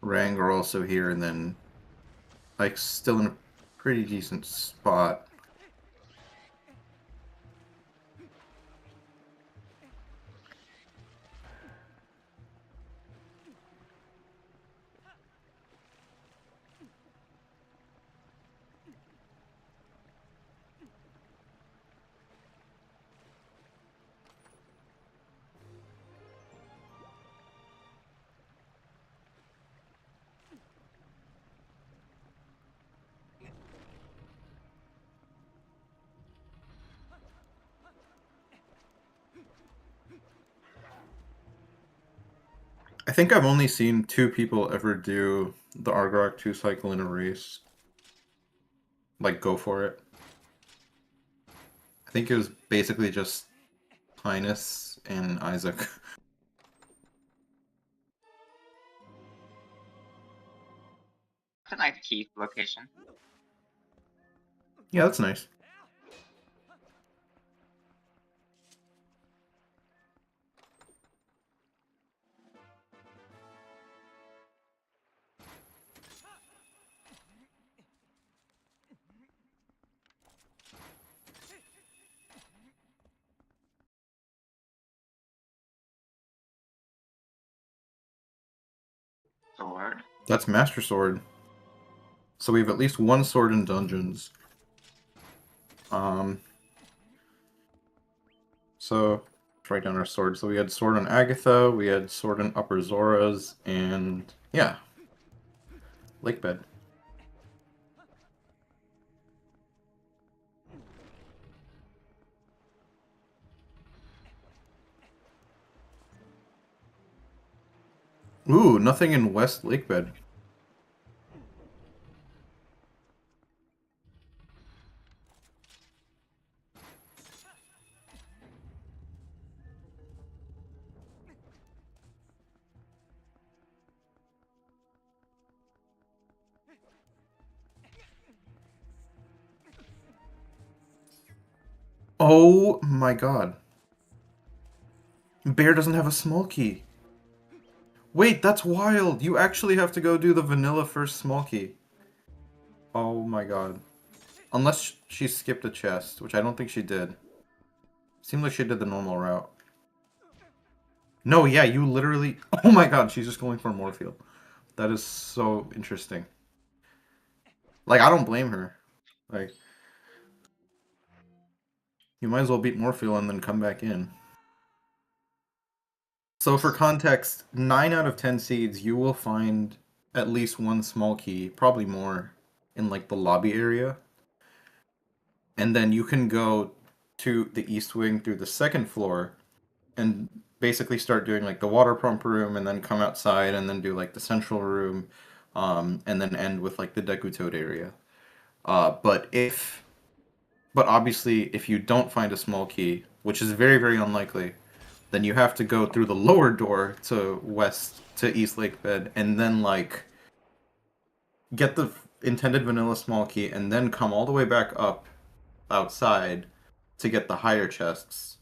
[SPEAKER 2] Rang are also here, and then like still in a pretty decent spot. I think I've only seen 2 people ever do the Argrak 2 cycle in a race. Like, go for it. I think it was basically just Linus and Isaac.
[SPEAKER 3] It's a nice key location.
[SPEAKER 2] Yeah, that's nice.
[SPEAKER 3] Sword.
[SPEAKER 2] That's Master Sword. So we have at least 1 sword in dungeons. So let's write down our sword. So we had sword on Agatha, we had sword on Upper Zoras, and yeah, Lakebed. Ooh, nothing in West Lakebed. Oh my god. Bear doesn't have a small key. Wait, that's wild! You actually have to go do the vanilla first small key. Oh my god. Unless she skipped a chest, which I don't think she did. Seemed like she did the normal route. No, yeah, you literally... Oh my god, she's just going for Morpheal. That is so interesting. Like, I don't blame her. Like, you might as well beat Morpheal and then come back in. So for context, 9 out of 10 seeds, you will find at least one small key, probably more, in like the lobby area. And then you can go to the east wing through the second floor and basically start doing like the water pump room and then come outside and then do like the central room, and then end with like the Deku Toad area. But obviously if you don't find a small key, which is very, very unlikely, then you have to go through the lower door to East Lake Bed and then like get the intended vanilla small key and then come all the way back up outside to get the higher chests.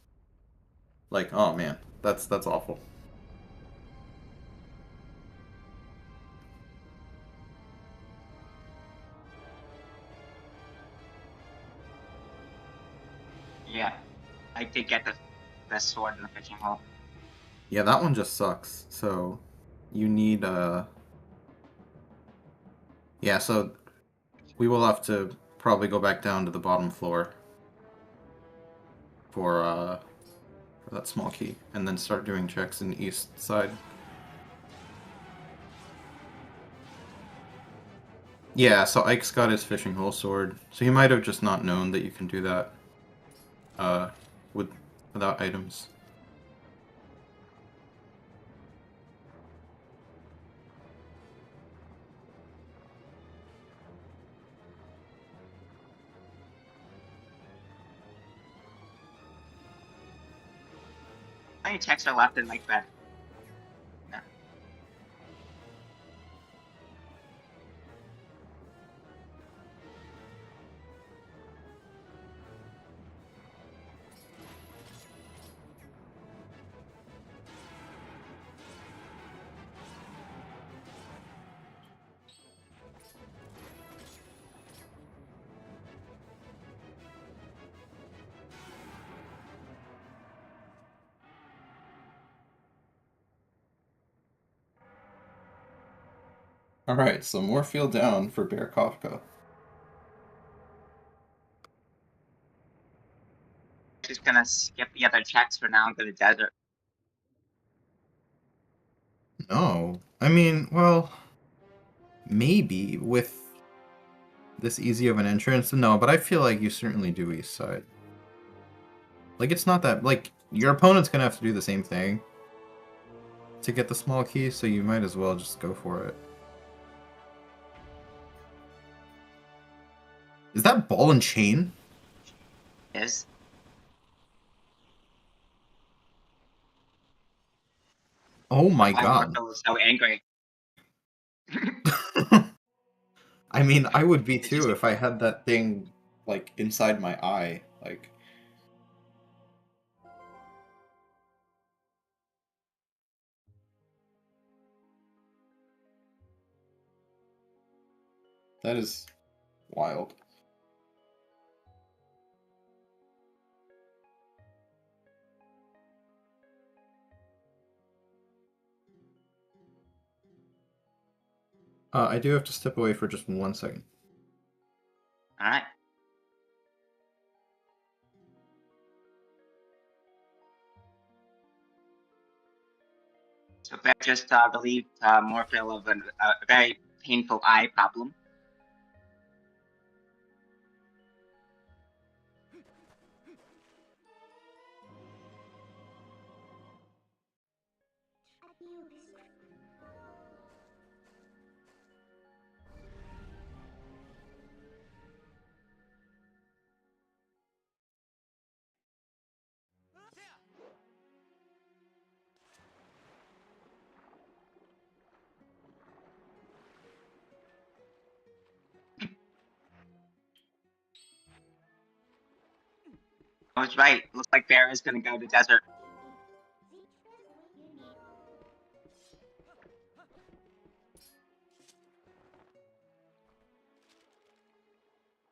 [SPEAKER 2] Like, oh man, that's awful.
[SPEAKER 3] Yeah, I did get the sword in the fishing hole.
[SPEAKER 2] Yeah, that one just sucks. So you need yeah, so we will have to probably go back down to the bottom floor for that small key and then start doing checks in the east side. Yeah, so Ike's got his fishing hole sword, so he might have just not known that you can do that uh, without items.
[SPEAKER 3] How many checks are left in like that? No.
[SPEAKER 2] Alright, so more field down for BearKofca.
[SPEAKER 3] Just gonna skip the other checks for now and go to the desert.
[SPEAKER 2] No. I mean, well, maybe with this easy of an entrance. No, but I feel like you certainly do east side. Like, it's not that... Like, your opponent's gonna have to do the same thing to get the small key, so you might as well just go for it. Is that ball and chain?
[SPEAKER 3] Is
[SPEAKER 2] Oh my
[SPEAKER 3] why
[SPEAKER 2] god.
[SPEAKER 3] Morphle is so angry.
[SPEAKER 2] I mean, I would be
[SPEAKER 3] It's just
[SPEAKER 2] too if I had that thing, like, inside my eye. Like... That is wild. I do have to step away for just 1 second.
[SPEAKER 3] alright. So Bear just relieved Morphle of a very painful eye problem. I was right. Looks like Bear is gonna go to desert.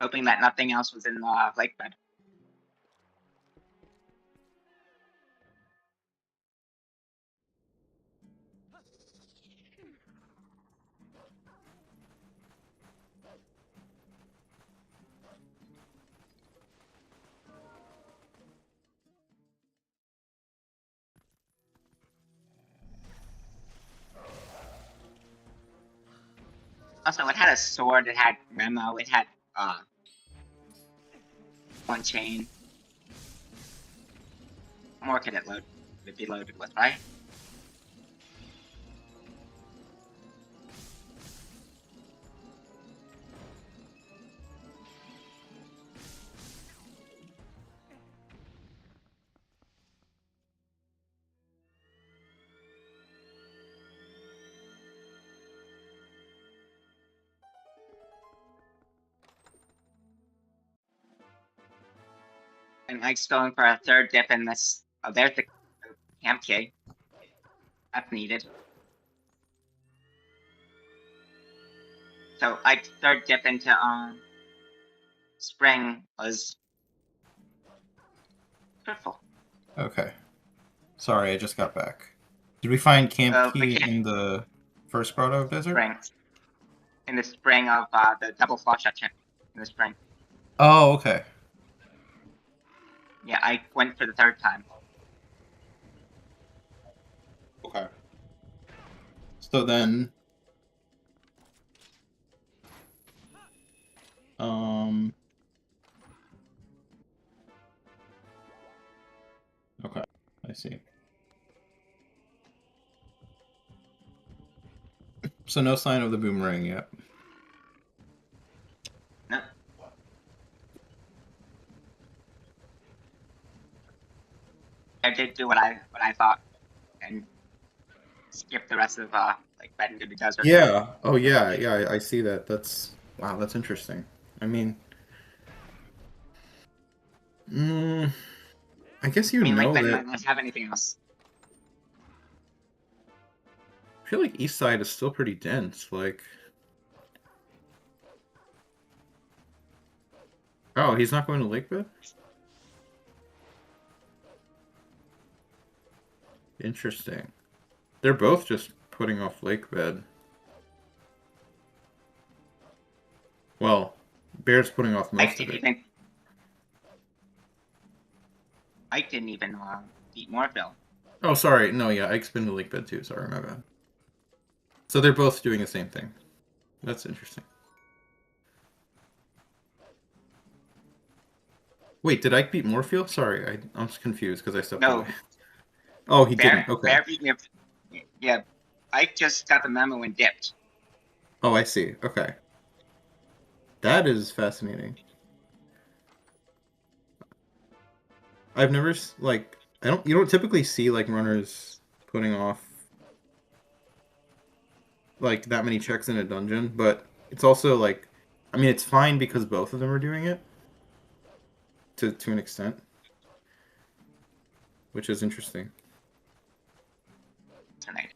[SPEAKER 3] hoping that nothing else was in the lake bed. Also, it had a sword, it had memo, it had one chain. What more could it be loaded with, right? And Ike's going for a third dip in this. Oh, there's the camp key. That's needed. So Ike's third dip into spring was fruitful.
[SPEAKER 2] Okay. Sorry, I just got back. Did we find camp key
[SPEAKER 3] Okay.
[SPEAKER 2] in the first Grotto Desert?
[SPEAKER 3] Spring. In the spring of the double flush in the spring.
[SPEAKER 2] Oh, okay.
[SPEAKER 3] Yeah, I went for the third time.
[SPEAKER 2] Okay. So then, okay, I see. So no sign of the boomerang yet.
[SPEAKER 3] No. I did do what I thought and skip the rest of like bed into the desert.
[SPEAKER 2] Yeah. Oh yeah, yeah. I see that. That's wow. That's interesting. I mean, I guess you
[SPEAKER 3] I mean,
[SPEAKER 2] know
[SPEAKER 3] like bed
[SPEAKER 2] that.
[SPEAKER 3] might not have anything else.
[SPEAKER 2] I feel like East Side is still pretty dense. Like, oh, he's not going to Lakebed? Interesting. They're both just putting off Lakebed. Well, Bear's putting off most of it.
[SPEAKER 3] Ike didn't even beat Morphil.
[SPEAKER 2] Oh, sorry. No, yeah, Ike's been to Lakebed too. Sorry, my bad. So they're both doing the same thing. That's interesting. Wait, did Ike beat Morphil? Sorry, I'm just confused because I stepped away. Oh, he didn't. Okay.
[SPEAKER 3] Bear beat me. Yeah, Ike just got the memo and dipped.
[SPEAKER 2] Oh, I see. Okay. That is fascinating. I've never like you don't typically see like runners putting off like that many checks in a dungeon, but it's also like I mean it's fine because both of them are doing it to an extent, which is interesting.
[SPEAKER 3] Tonight.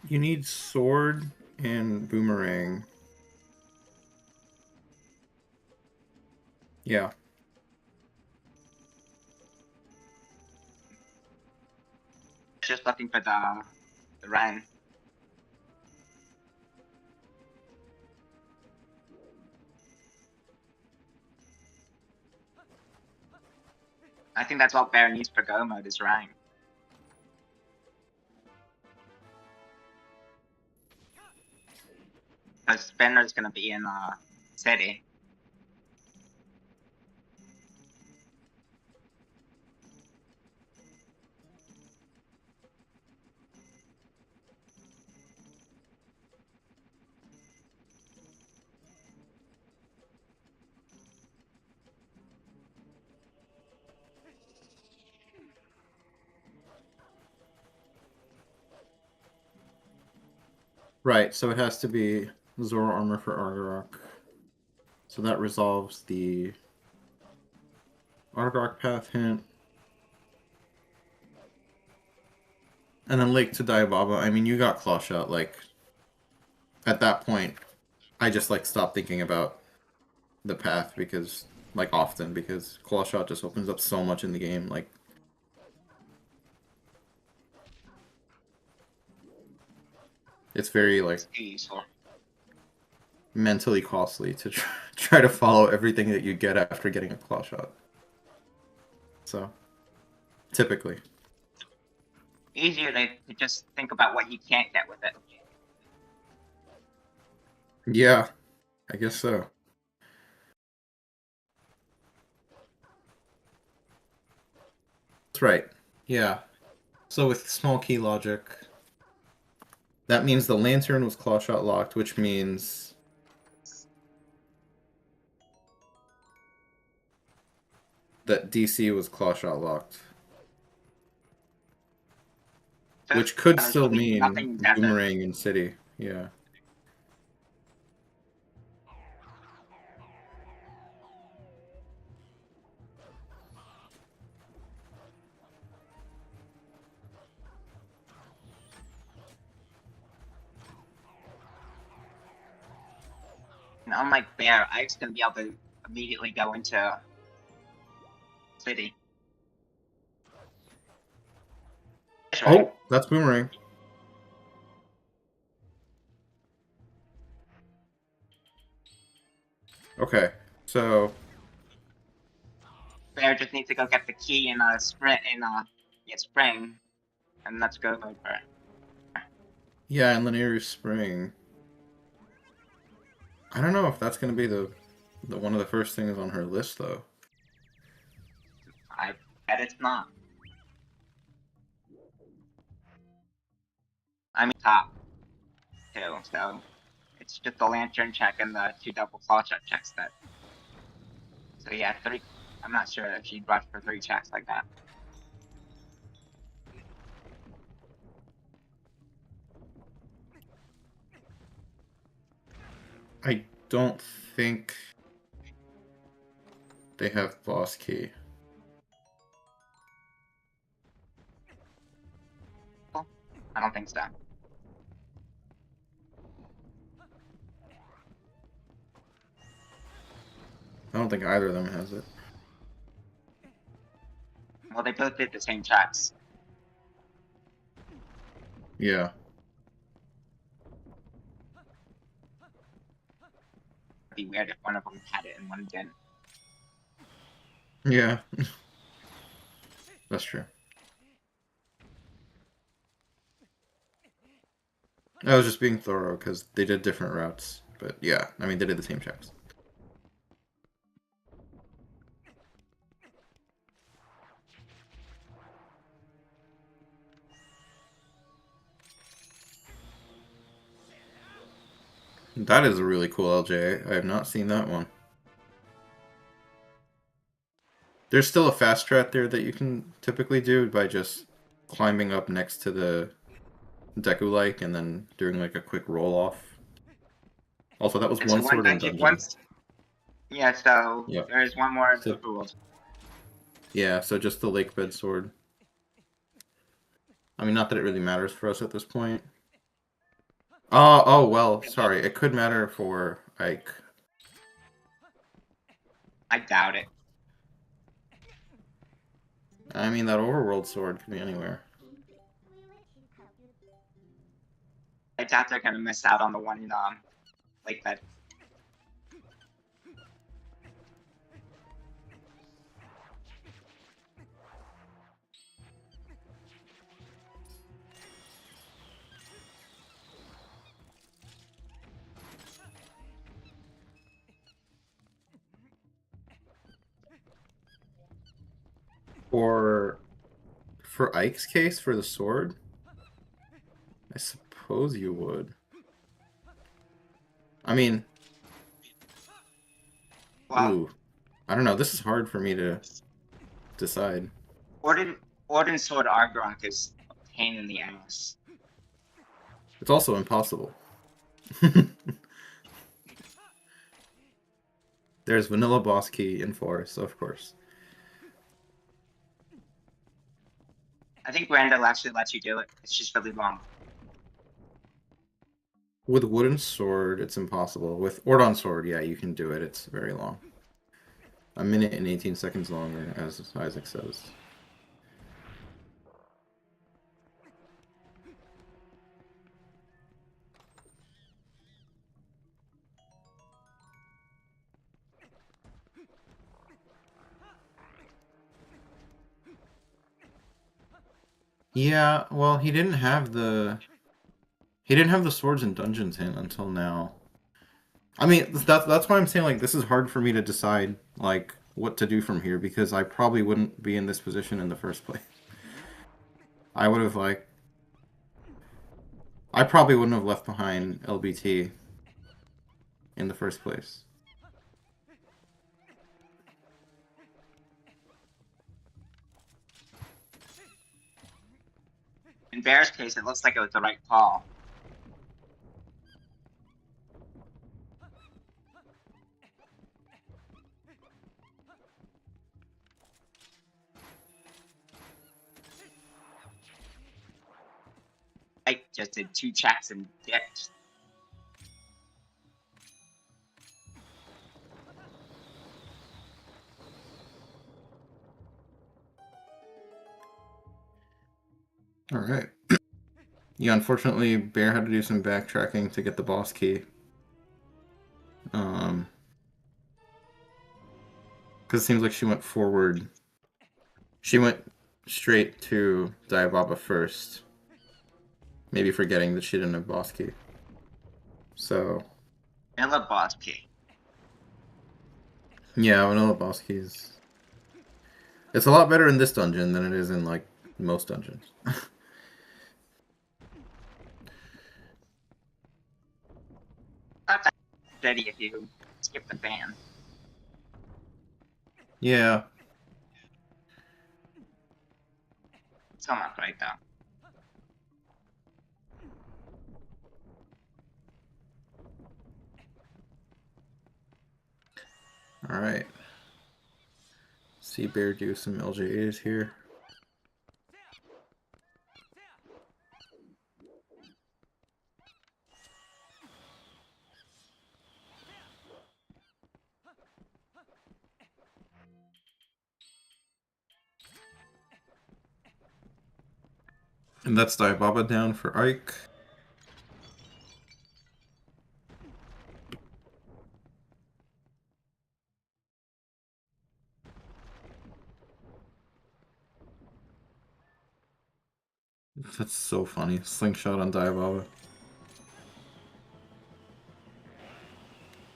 [SPEAKER 2] You need sword and boomerang. Yeah.
[SPEAKER 3] Just looking for the Ren. I think that's what Bear needs for go mode is Rang. Because Spinner's gonna be in city.
[SPEAKER 2] Right, so it has to be Zora armor for Argarok. So that resolves the Argok Path hint. And then Lake to Diababa. I mean, you got Claw Shot. Like, at that point, I just, like, stopped thinking about the path because, like, often, because Claw Shot just opens up so much in the game. Like, it's very, like,
[SPEAKER 3] It's too useful.
[SPEAKER 2] mentally costly to try to follow everything that you get after getting a Claw Shot. So, typically.
[SPEAKER 3] Easier to just think about what you can't get with it.
[SPEAKER 2] Yeah, I guess so. That's right. Yeah. So with small key logic, that means the lantern was claw shot locked, which means that DC was claw shot locked.
[SPEAKER 3] So
[SPEAKER 2] Which could
[SPEAKER 3] there's
[SPEAKER 2] still
[SPEAKER 3] really
[SPEAKER 2] mean
[SPEAKER 3] nothing desert.
[SPEAKER 2] Boomerang in City. Yeah.
[SPEAKER 3] And unlike Bear, Ike's gonna be able to immediately go into City. Right?
[SPEAKER 2] Oh, that's Boomerang. Okay, so
[SPEAKER 3] Bear just needs to go get the key in a sprint spring, and let's go for it.
[SPEAKER 2] yeah, in Linear Spring. I don't know if that's gonna be the one of the first things on her list though.
[SPEAKER 3] I bet it's not. I mean top too, so it's just the lantern check and the 2 double claw check checks that. So yeah, 3. I'm not sure if she'd rush for 3 checks like that.
[SPEAKER 2] I don't think they have boss key.
[SPEAKER 3] I don't think so.
[SPEAKER 2] I don't think either of them has it.
[SPEAKER 3] Well, they both did the same checks.
[SPEAKER 2] Yeah.
[SPEAKER 3] It'd be weird if one of them had it and one didn't.
[SPEAKER 2] Yeah. That's true. I was just being thorough because they did different routes. But yeah, I mean, they did the same checks. That is a really cool LJ. I have not seen that one. There's still a fast strat there that you can typically do by just climbing up next to the Deku-like and then doing like a quick roll-off. Also, that was
[SPEAKER 3] It's
[SPEAKER 2] one sword in
[SPEAKER 3] dungeon.
[SPEAKER 2] dungeon.
[SPEAKER 3] Yeah, so
[SPEAKER 2] Yep.
[SPEAKER 3] there's one more
[SPEAKER 2] So-
[SPEAKER 3] rules.
[SPEAKER 2] Yeah, so just the lake bed sword. I mean, not that it really matters for us at this point. Oh, well, sorry. It could matter for Ike.
[SPEAKER 3] I doubt it.
[SPEAKER 2] I mean, that overworld sword could be anywhere.
[SPEAKER 3] I doubt they're gonna miss out on the one in Lake Bed.
[SPEAKER 2] For Ike's case, for the sword, I suppose you would. I mean,
[SPEAKER 3] Well,
[SPEAKER 2] ooh, I don't know. This is hard for me to decide.
[SPEAKER 3] Odin Sword Argronk is a pain in the ass.
[SPEAKER 2] It's also impossible. There's vanilla boss key in Forest, of course.
[SPEAKER 3] I think Randall actually lets you do it. It's just really long.
[SPEAKER 2] With wooden sword, it's impossible. With Ordon sword, yeah, you can do it. It's very long. 1 minute and 18 seconds longer, as Isaac says. Yeah, well, he didn't have the swords and dungeons hint until now. I mean, that's why I'm saying, like, this is hard for me to decide, like, what to do from here, because I probably wouldn't be in this position in the first place. I would have, like... I probably wouldn't have left behind LBT in the first place.
[SPEAKER 3] In Bear's case, it looks like it was the right call. Ike just did 2 checks and dipped.
[SPEAKER 2] Alright. Yeah, unfortunately, Bear had to do some backtracking to get the boss key. Because it seems like she went forward. She went straight to Diababa first. Maybe forgetting that she didn't have boss key. So...
[SPEAKER 3] Vanilla boss key.
[SPEAKER 2] Yeah, vanilla boss keys. It's a lot better in this dungeon than it is in, like, most dungeons.
[SPEAKER 3] Not that steady if you skip the fan.
[SPEAKER 2] Yeah.
[SPEAKER 3] Still not right though.
[SPEAKER 2] Alright. See Bear do some LJAs here. And that's Diababa down for Ike. That's so funny. Slingshot on Diababa.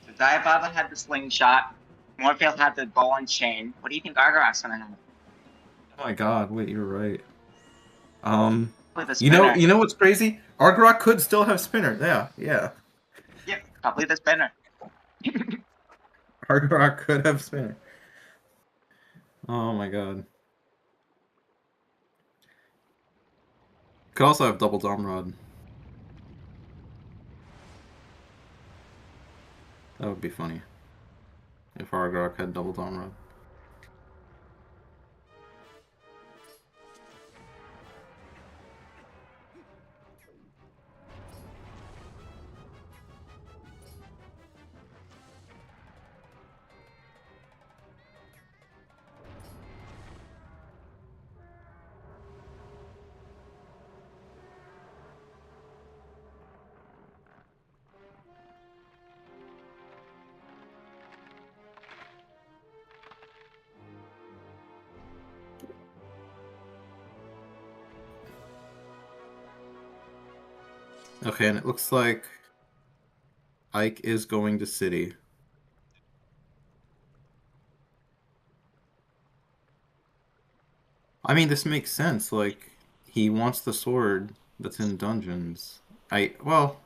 [SPEAKER 3] So Diababa had the slingshot. Morpheus had the ball and chain. What do you think Argorak's gonna have?
[SPEAKER 2] Oh my god, wait, you're right.
[SPEAKER 3] With the
[SPEAKER 2] You
[SPEAKER 3] spinner.
[SPEAKER 2] know what's crazy? Argorak could still have spinner. Yeah.
[SPEAKER 3] Yep, probably the spinner.
[SPEAKER 2] Argorak could have spinner. Oh my god. Could also have double Dom Rod. That would be funny. If Argorak had double Dom Rod. Okay, and it looks like Ike is going to City. I mean, this makes sense. Like, he wants the sword that's in dungeons. Well...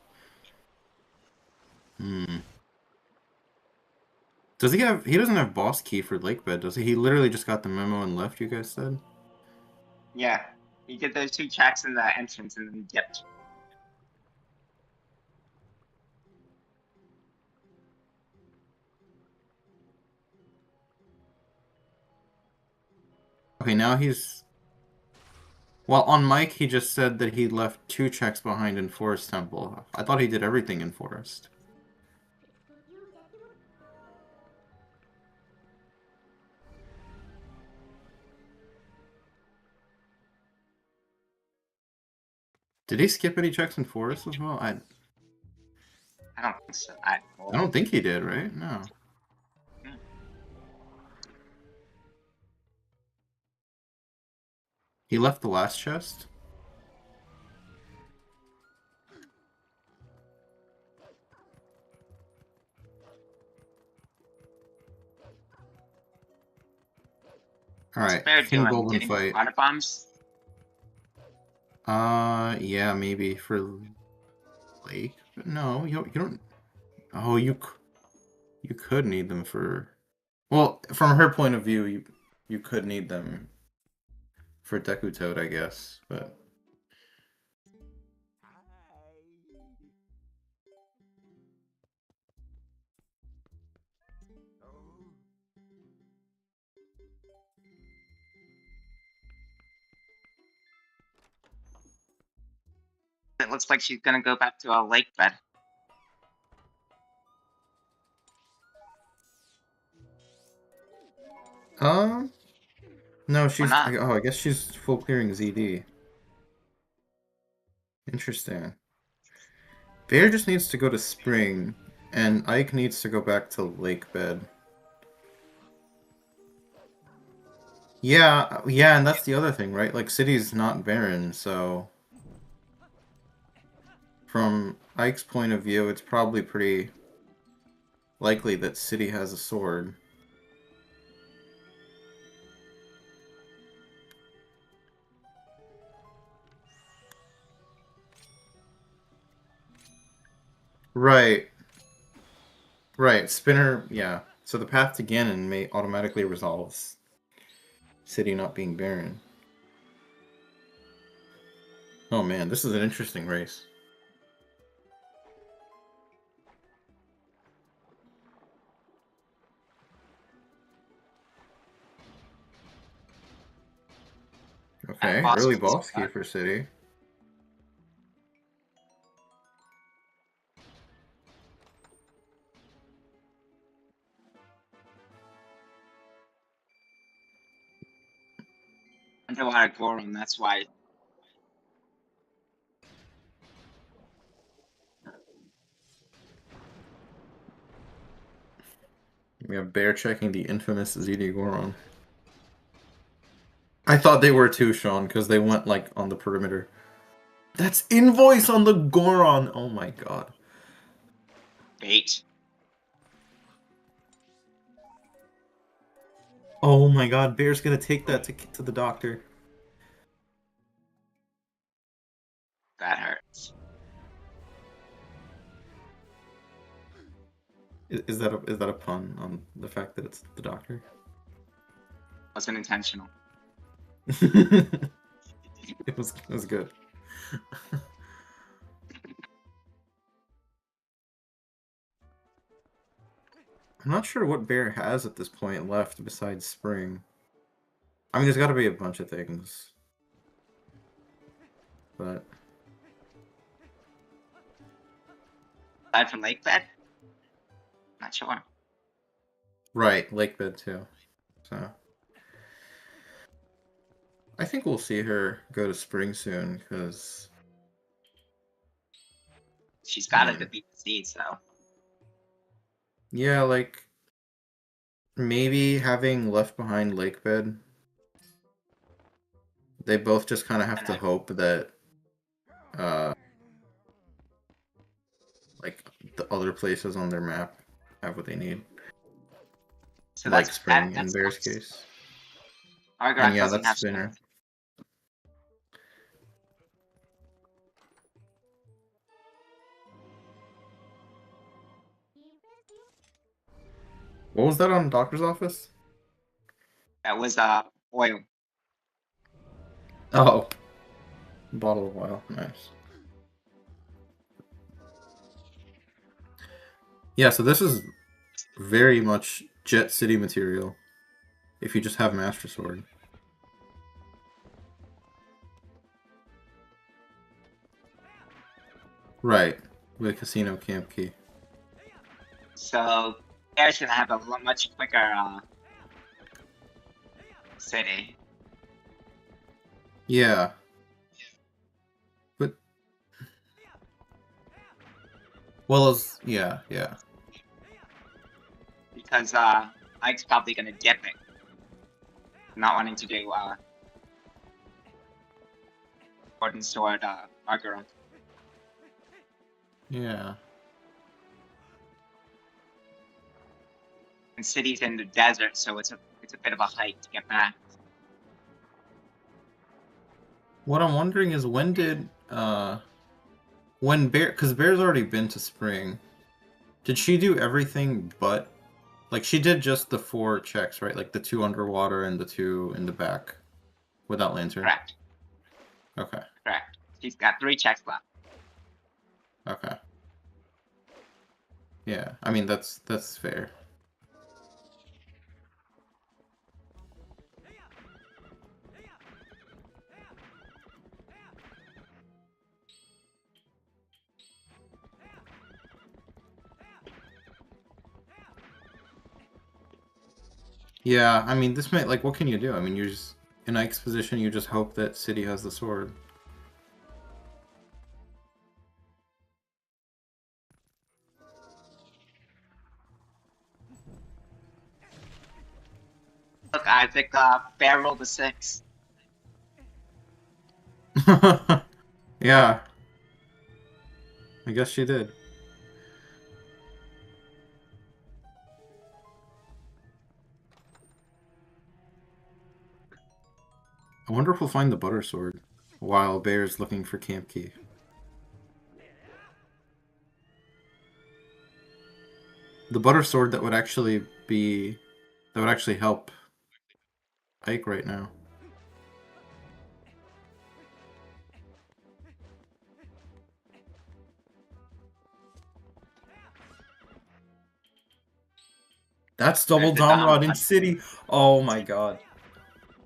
[SPEAKER 2] Does he have... He doesn't have boss key for Lakebed, does he? He literally just got the memo and left, you guys said?
[SPEAKER 3] Yeah, he did those 2 checks in the entrance and then dipped.
[SPEAKER 2] Okay, now he's... Well, on Mike, he just said that he left 2 checks behind in Forest Temple. I thought he did everything in Forest. Did he skip any checks in Forest as well?
[SPEAKER 3] I don't think so.
[SPEAKER 2] I don't think he did, right? No. He left the last chest? Alright, King Golden fight.
[SPEAKER 3] Water bombs?
[SPEAKER 2] Yeah, maybe for Lake. But no, you don't. Oh, you could need them for. Well, from her point of view, you could need them for Deku Toad, I guess, but.
[SPEAKER 3] It looks like she's gonna go back to a lake bed.
[SPEAKER 2] No, she's.
[SPEAKER 3] not?
[SPEAKER 2] Oh, I guess she's full clearing ZD. Interesting. Bear just needs to go to Spring, and Ike needs to go back to Lake Bed. Yeah, and that's the other thing, right? Like, City's not barren, so... From Ike's point of view, it's probably pretty likely that City has a sword. Right. Right, Spinner, yeah. So the path to Ganon may automatically resolve City not being barren. Oh man, this is an interesting race. Okay, early boss key for City.
[SPEAKER 3] Underwater Goron, that's why.
[SPEAKER 2] We have Bear checking the infamous ZD Goron. I thought they were too, Sean, because they went, like, on the perimeter. That's invoice on the Goron! Oh my god.
[SPEAKER 3] Bait.
[SPEAKER 2] Oh my god, Bear's gonna take that to the doctor.
[SPEAKER 3] That hurts.
[SPEAKER 2] Is that a pun on the fact that it's the doctor?
[SPEAKER 3] Wasn't intentional.
[SPEAKER 2] It was good. I'm not sure what Bear has at this point left besides Spring. I mean, there's got to be a bunch of things. But...
[SPEAKER 3] Aside from Lake Bed? Not sure.
[SPEAKER 2] Right, Lake Bed too. So... I think we'll see her go to Spring soon, because...
[SPEAKER 3] She's got to beat the seed, so...
[SPEAKER 2] Yeah, like... Maybe having left behind Lake Bed... They both just kind of have to hope that... like, the other places on their map have what they need.
[SPEAKER 3] So
[SPEAKER 2] like
[SPEAKER 3] that's,
[SPEAKER 2] Spring
[SPEAKER 3] that's
[SPEAKER 2] in Bear's case.
[SPEAKER 3] And
[SPEAKER 2] yeah, that's Spinner. What was that on Doctor's Office?
[SPEAKER 3] That was oil.
[SPEAKER 2] Oh. Bottle of oil. Nice. Yeah, so this is very much Jet City material. If you just have Master Sword. Right. With casino camp key.
[SPEAKER 3] So Bear's gonna have a much quicker city.
[SPEAKER 2] Yeah. But well, yeah.
[SPEAKER 3] Because Ike's probably gonna dip it. Not wanting to do sword and sword Argoro.
[SPEAKER 2] Yeah.
[SPEAKER 3] And city's in the desert, so it's a bit of a hike to get back.
[SPEAKER 2] What I'm wondering is when Bear, because Bear's already been to Spring, did she do everything but, like, she did just the 4 checks, right? Like the 2 underwater and the 2 in the back without lantern.
[SPEAKER 3] Correct.
[SPEAKER 2] Okay.
[SPEAKER 3] Correct. She's got 3 checks left.
[SPEAKER 2] Okay. Yeah, I mean that's fair. Yeah, I mean this might, like, what can you do? I mean, you're just in Ike's position. You just hope that City has the sword.
[SPEAKER 3] Look, Isaac, Bear rolled a 6.
[SPEAKER 2] Yeah, I guess she did. I wonder if we'll find the butter sword while Bear's looking for camp key. The butter sword that would actually help Ike right now. That's double
[SPEAKER 3] There's the
[SPEAKER 2] Dom Rod in
[SPEAKER 3] Rod.
[SPEAKER 2] City. Oh my god.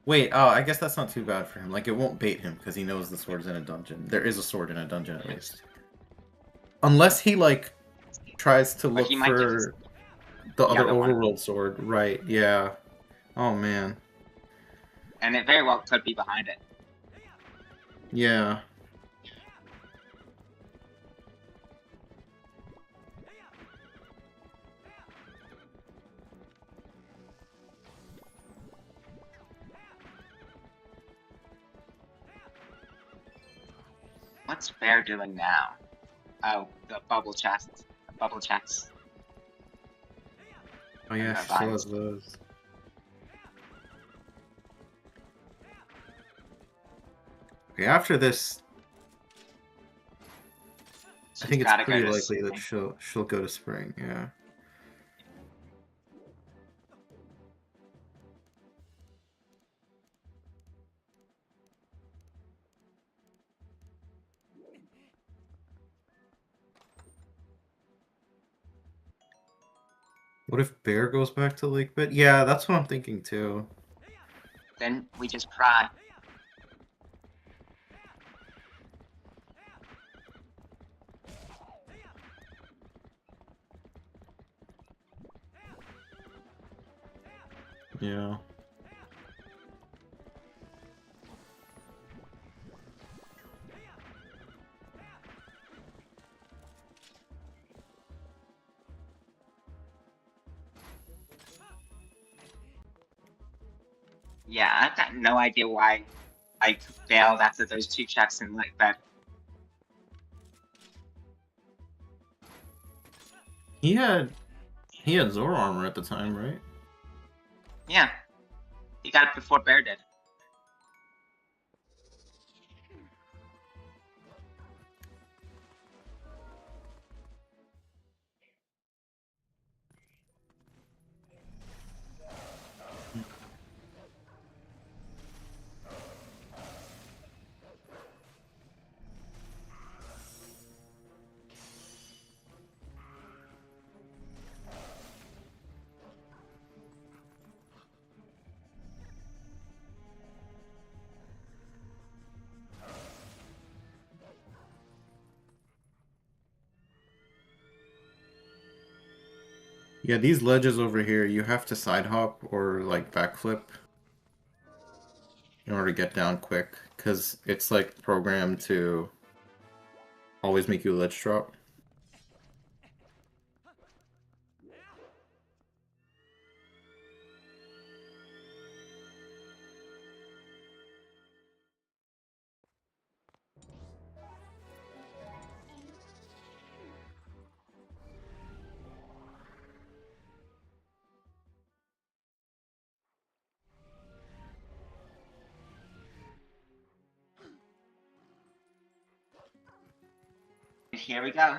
[SPEAKER 2] Wait, oh, I guess that's not too bad for him. Like, it won't bait him because he knows the sword's in a dungeon. There is a sword in a dungeon at least. Unless he, like, tries to
[SPEAKER 3] But
[SPEAKER 2] look
[SPEAKER 3] he might just
[SPEAKER 2] for the other
[SPEAKER 3] other one.
[SPEAKER 2] overworld sword. Right, yeah. Oh man.
[SPEAKER 3] And it very well could be behind it.
[SPEAKER 2] Yeah.
[SPEAKER 3] What's Bear doing now? Oh, the bubble chests. The bubble checks.
[SPEAKER 2] Oh yeah, she still has those. Okay, after this, I think it's pretty likely that she'll go to Spring, yeah. What if Bear goes back to Lake Bed? Yeah, that's what I'm thinking too.
[SPEAKER 3] Then we just cry.
[SPEAKER 2] Yeah.
[SPEAKER 3] Yeah, I've got no idea why I failed after those 2 checks in like that.
[SPEAKER 2] He had Zoro armor at the time, right?
[SPEAKER 3] Yeah. He got it before Bear did.
[SPEAKER 2] Yeah, these ledges over here, you have to side hop or like backflip in order to get down quick, because it's like programmed to always make you ledge drop.
[SPEAKER 3] Here we go.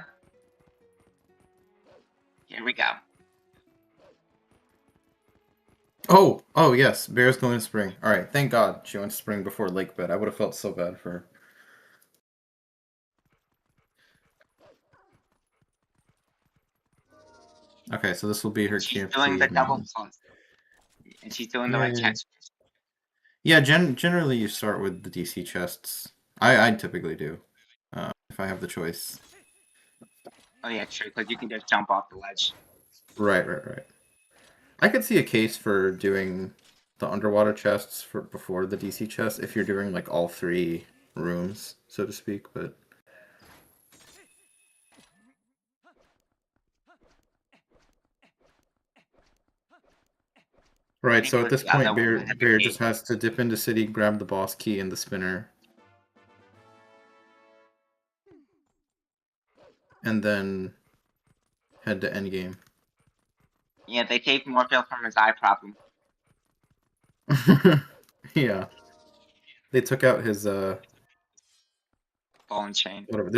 [SPEAKER 3] Here we go.
[SPEAKER 2] Oh yes, Bear's going to spring. Alright, thank God she went to spring before lake bed. I would have felt so bad for her. Okay, so this will be her
[SPEAKER 3] She's
[SPEAKER 2] KFC
[SPEAKER 3] doing the double
[SPEAKER 2] main.
[SPEAKER 3] pump. And she's doing the right checks.
[SPEAKER 2] Yeah, generally you start with the DC chests. I typically do, if I have the choice.
[SPEAKER 3] Oh yeah, true, because you can just jump off the ledge.
[SPEAKER 2] Right. I could see a case for doing the underwater chests for before the DC chest if you're doing like all 3 rooms, so to speak, but right, so at this point Bear just has to dip into city, grab the boss key and the spinner. And then head to endgame.
[SPEAKER 3] Yeah, they gave Morphle from his eye problem.
[SPEAKER 2] Yeah. They took out his
[SPEAKER 3] ball and chain.
[SPEAKER 2] Whatever.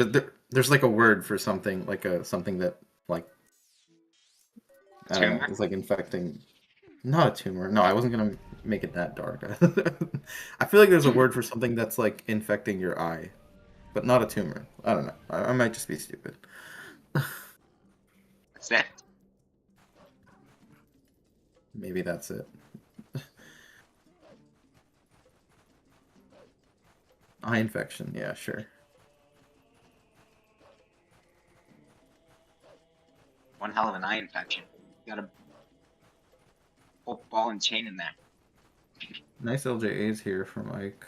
[SPEAKER 2] There's like a word for something, like something that like I don't know, it's like infecting. Not a tumor. No, I wasn't gonna make it that dark. I feel like there's a word for something that's like infecting your eye, but not a tumor. I don't know. I might just be stupid.
[SPEAKER 3] That's it.
[SPEAKER 2] Maybe that's it. Eye infection. Yeah, sure.
[SPEAKER 3] One hell of an eye infection. You got a whole ball and chain in there.
[SPEAKER 2] Nice LJAs here from Ike.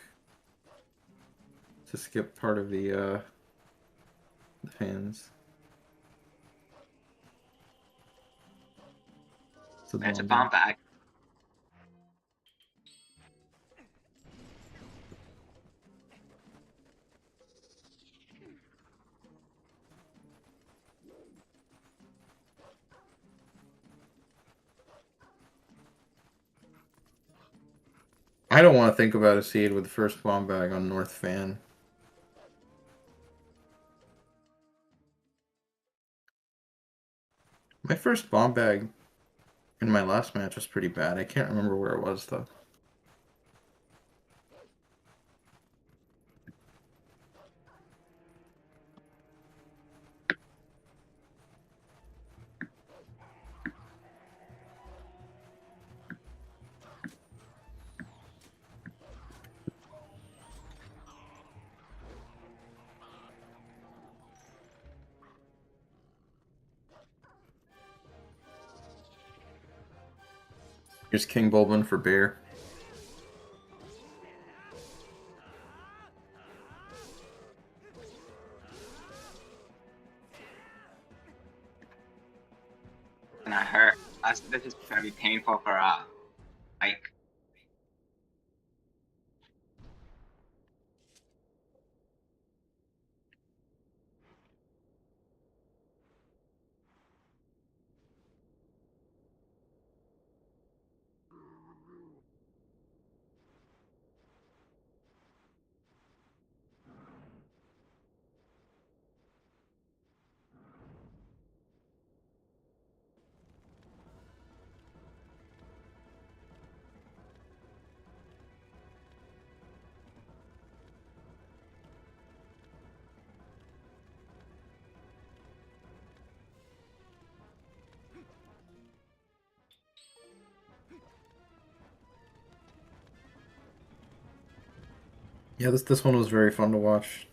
[SPEAKER 2] To skip part of the fans.
[SPEAKER 3] That's a bomb bag.
[SPEAKER 2] I don't want to think about a seed with the first bomb bag on North Fan. My first bomb bag in my last match was pretty bad. I can't remember where it was, though. Here's King Bulbin for Bear.
[SPEAKER 3] Gonna hurt us. This is gonna be painful for Ike.
[SPEAKER 2] Yeah, this one was very fun to watch.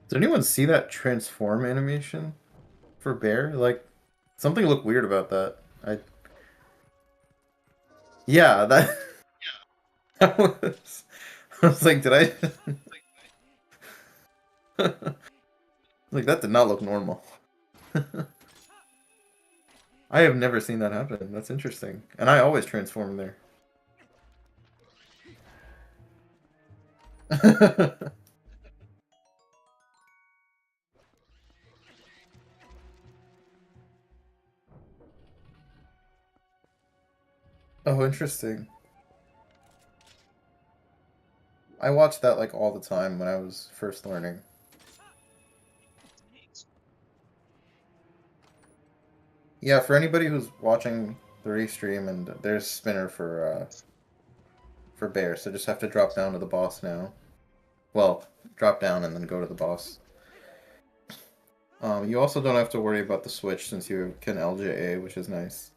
[SPEAKER 2] Did anyone see that transform animation for Bear? Like, something looked weird about that. Yeah, that, that was. I was like, did I? Like, that did not look normal. I have never seen that happen. That's interesting. And I always transform there. Oh, interesting. I watched that like all the time when I was first learning. Yeah, for anybody who's watching the restream, and there's spinner for Bear, so just have to drop down to the boss now. Well, drop down and then go to the boss. You also don't have to worry about the switch since you can LJA, which is nice.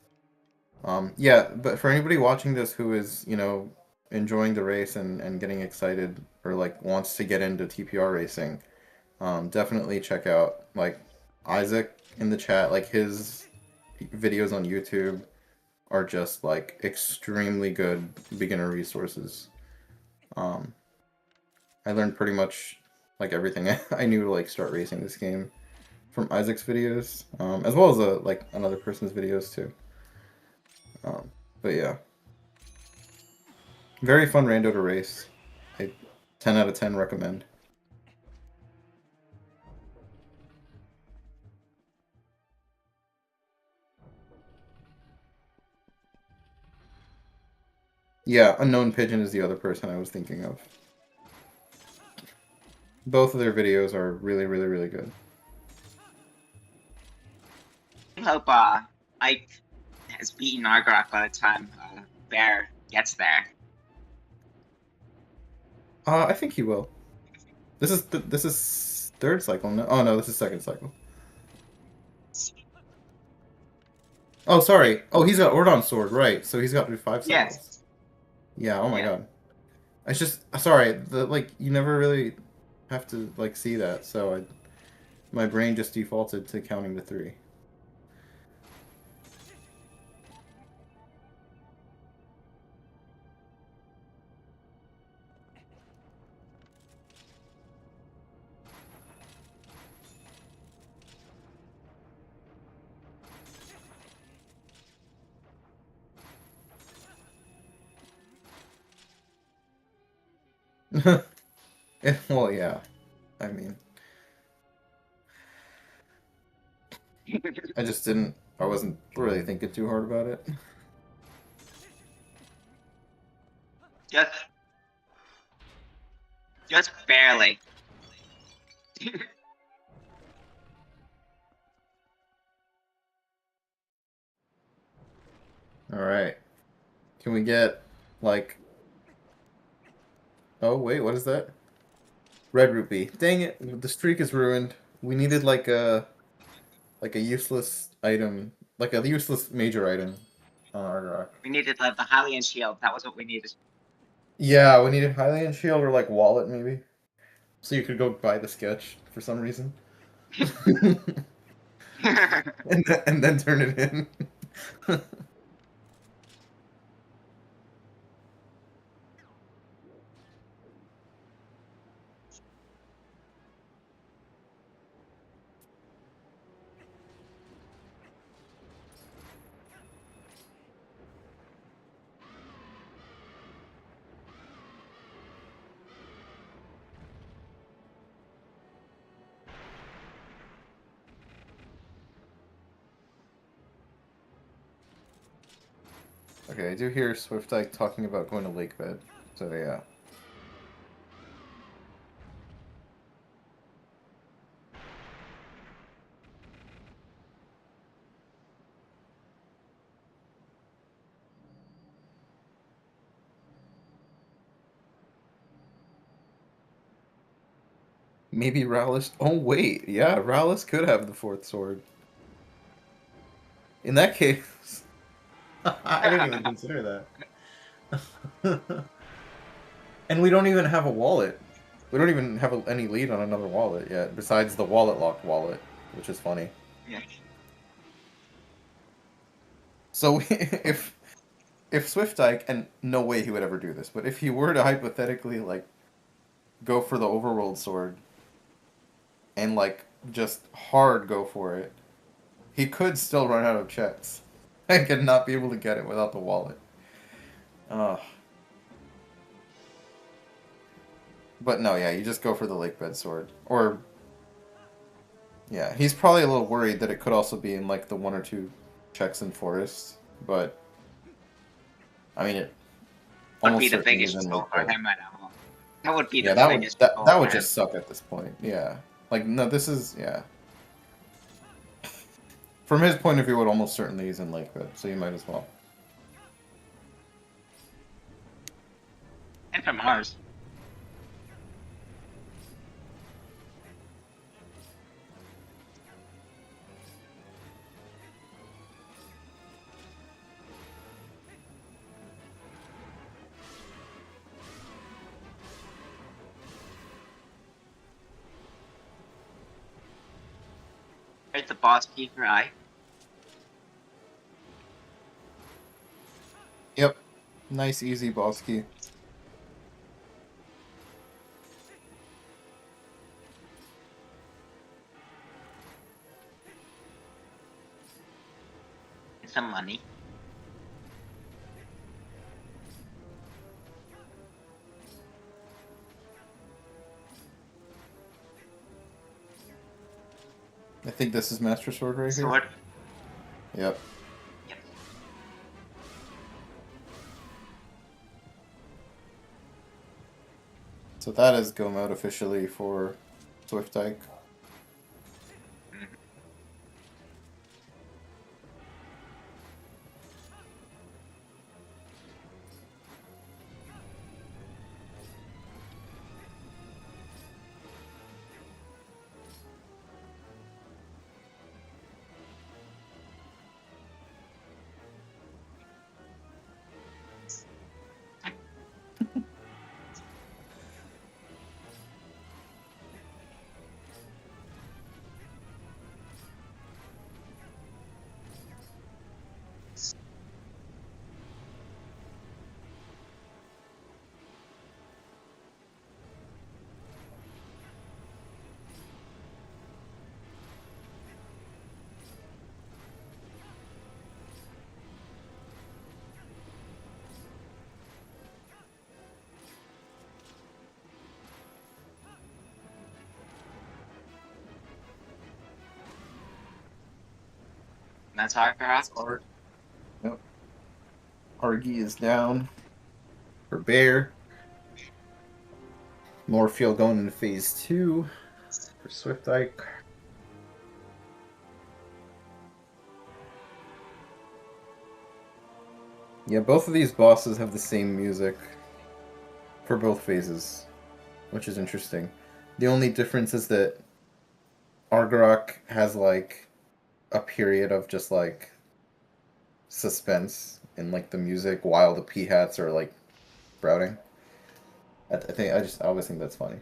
[SPEAKER 2] Yeah, but for anybody watching this who is, you know, enjoying the race and getting excited or like wants to get into TPR racing, definitely check out like Isaac in the chat. Like his videos on YouTube are just like extremely good beginner resources. I learned pretty much like everything I knew to like start racing this game from Isaac's videos, as well as like another person's videos too. But yeah, very fun rando to race. 10 out of 10 recommend. Yeah, Unknown Pigeon is the other person I was thinking of. Both of their videos are really, really, really good.
[SPEAKER 3] I hope Ike has beaten Argrak by the time Bear gets there.
[SPEAKER 2] I think he will. This is third cycle. No? Oh no, this is second cycle. Oh, sorry. Oh, he's got Ordon Sword, right? So he's got to do 5 cycles.
[SPEAKER 3] Yes.
[SPEAKER 2] Yeah. Oh my god. It's just sorry. Like you never really have to like see that, so my brain just defaulted to counting to 3. Well, yeah. I mean, I just didn't. I wasn't really thinking too hard about it.
[SPEAKER 3] Just barely.
[SPEAKER 2] All right. Can we get like? Oh wait, what is that? Red rupee. Dang it! The streak is ruined. We needed like a useless item, like a useless major item on Argrak.
[SPEAKER 3] We needed the Hylian shield. That was what we needed.
[SPEAKER 2] Yeah, we needed Hylian shield or like wallet maybe, so you could go buy the sketch for some reason, and then turn it in. Okay, I do hear SwiftIke talking about going to lake bed, so yeah. Maybe Rallis. Oh wait, yeah, Rallis could have the 4th sword. In that case, I didn't even consider that. And we don't even have a wallet. We don't even have any lead on another wallet yet, besides the wallet locked wallet, which is funny.
[SPEAKER 3] Yeah.
[SPEAKER 2] So if SwiftIke, and no way he would ever do this, but if he were to hypothetically like go for the overworld sword and like just hard go for it, he could still run out of checks and could not be able to get it without the wallet. But no, yeah, you just go for the lakebed sword. Or, yeah, he's probably a little worried that it could also be in, like, the 1 or 2 checks in forest. But, I mean, it
[SPEAKER 3] Would
[SPEAKER 2] almost
[SPEAKER 3] be the
[SPEAKER 2] certainly
[SPEAKER 3] biggest
[SPEAKER 2] is in
[SPEAKER 3] goal for
[SPEAKER 2] lakebed.
[SPEAKER 3] him at all. That would be
[SPEAKER 2] Yeah,
[SPEAKER 3] the biggest goal
[SPEAKER 2] that would
[SPEAKER 3] for him.
[SPEAKER 2] just suck at this point. Yeah. Like, no, this is, yeah. From his point of view, it almost certainly is in lakebed, so you might as well.
[SPEAKER 3] And from ours. There's the boss key for I.
[SPEAKER 2] Yep. Nice, easy boss key.
[SPEAKER 3] And some money.
[SPEAKER 2] I think this is Master Sword right here.
[SPEAKER 3] Sword.
[SPEAKER 2] Yep.
[SPEAKER 3] Yep.
[SPEAKER 2] So that is go mode officially for SwiftIke.
[SPEAKER 3] That's hard for us.
[SPEAKER 2] Yep. Argy is down for Bear. Morpheal going into phase 2 for SwiftIke. Yeah, both of these bosses have the same music for both phases, which is interesting. The only difference is that Argarok has like a period of just like suspense in like the music while the P-hats are like sprouting. I always think that's funny.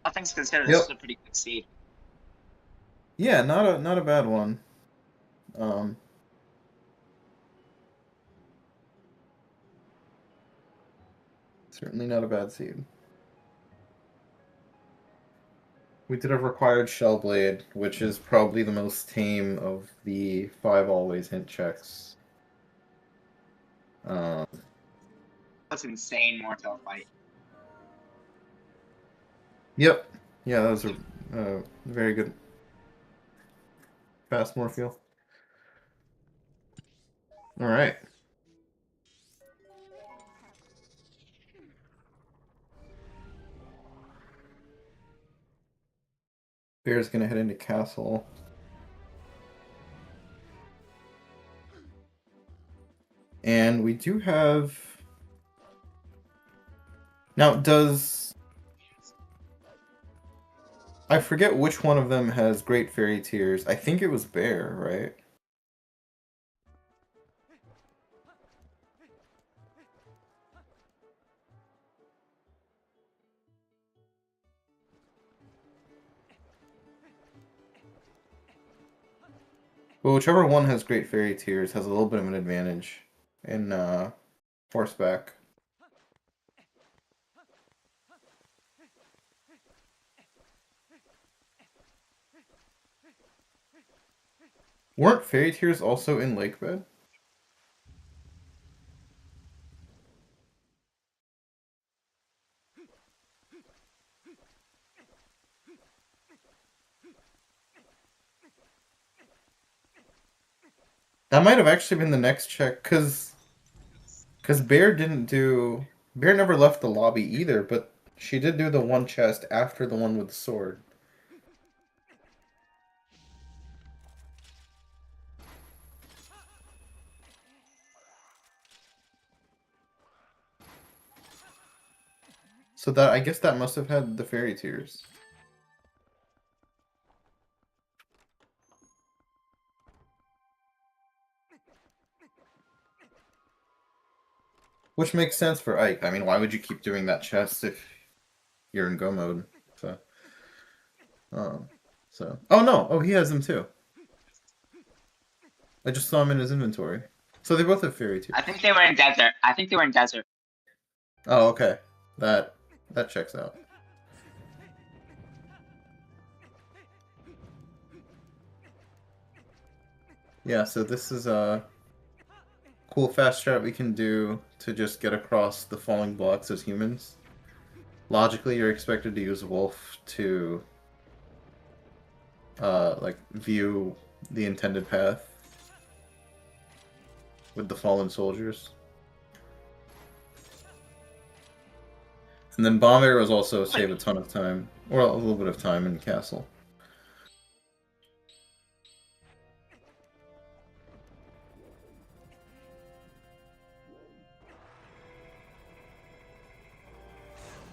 [SPEAKER 3] All things considered,
[SPEAKER 2] Yep.
[SPEAKER 3] this is a pretty good seed.
[SPEAKER 2] Yeah, not a bad one. Certainly not a bad seed. We did a required Shellblade, which is probably the most tame of the 5 always hint checks.
[SPEAKER 3] That's insane Mortal fight.
[SPEAKER 2] Yep. Yeah, that was a very good fast Morpheal. Alright. Bear's gonna head into castle. And we do have... Now, does... I forget which one of them has Great Fairy Tears. I think it was Bear, right? Well, whichever one has great fairy tears has a little bit of an advantage in horseback. Weren't fairy tears also in lake bed? That might have actually been the next check, because Bear didn't do... Bear never left the lobby either, but she did do the one chest after the one with the sword. So that, I guess that must have had the fairy tears. Which makes sense for Ike. I mean, why would you keep doing that chest if you're in go mode? So, oh no! Oh, he has them too. I just saw him in his inventory. So they both have fairy tears.
[SPEAKER 3] I think they were in desert. I think they were in desert.
[SPEAKER 2] Oh, okay. That checks out. Yeah, so this is a cool fast strat we can do to just get across the falling blocks as humans. Logically, you're expected to use Wolf to like view the intended path with the fallen soldiers. And then bomb arrows also save a ton of time, or a little bit of time in castle.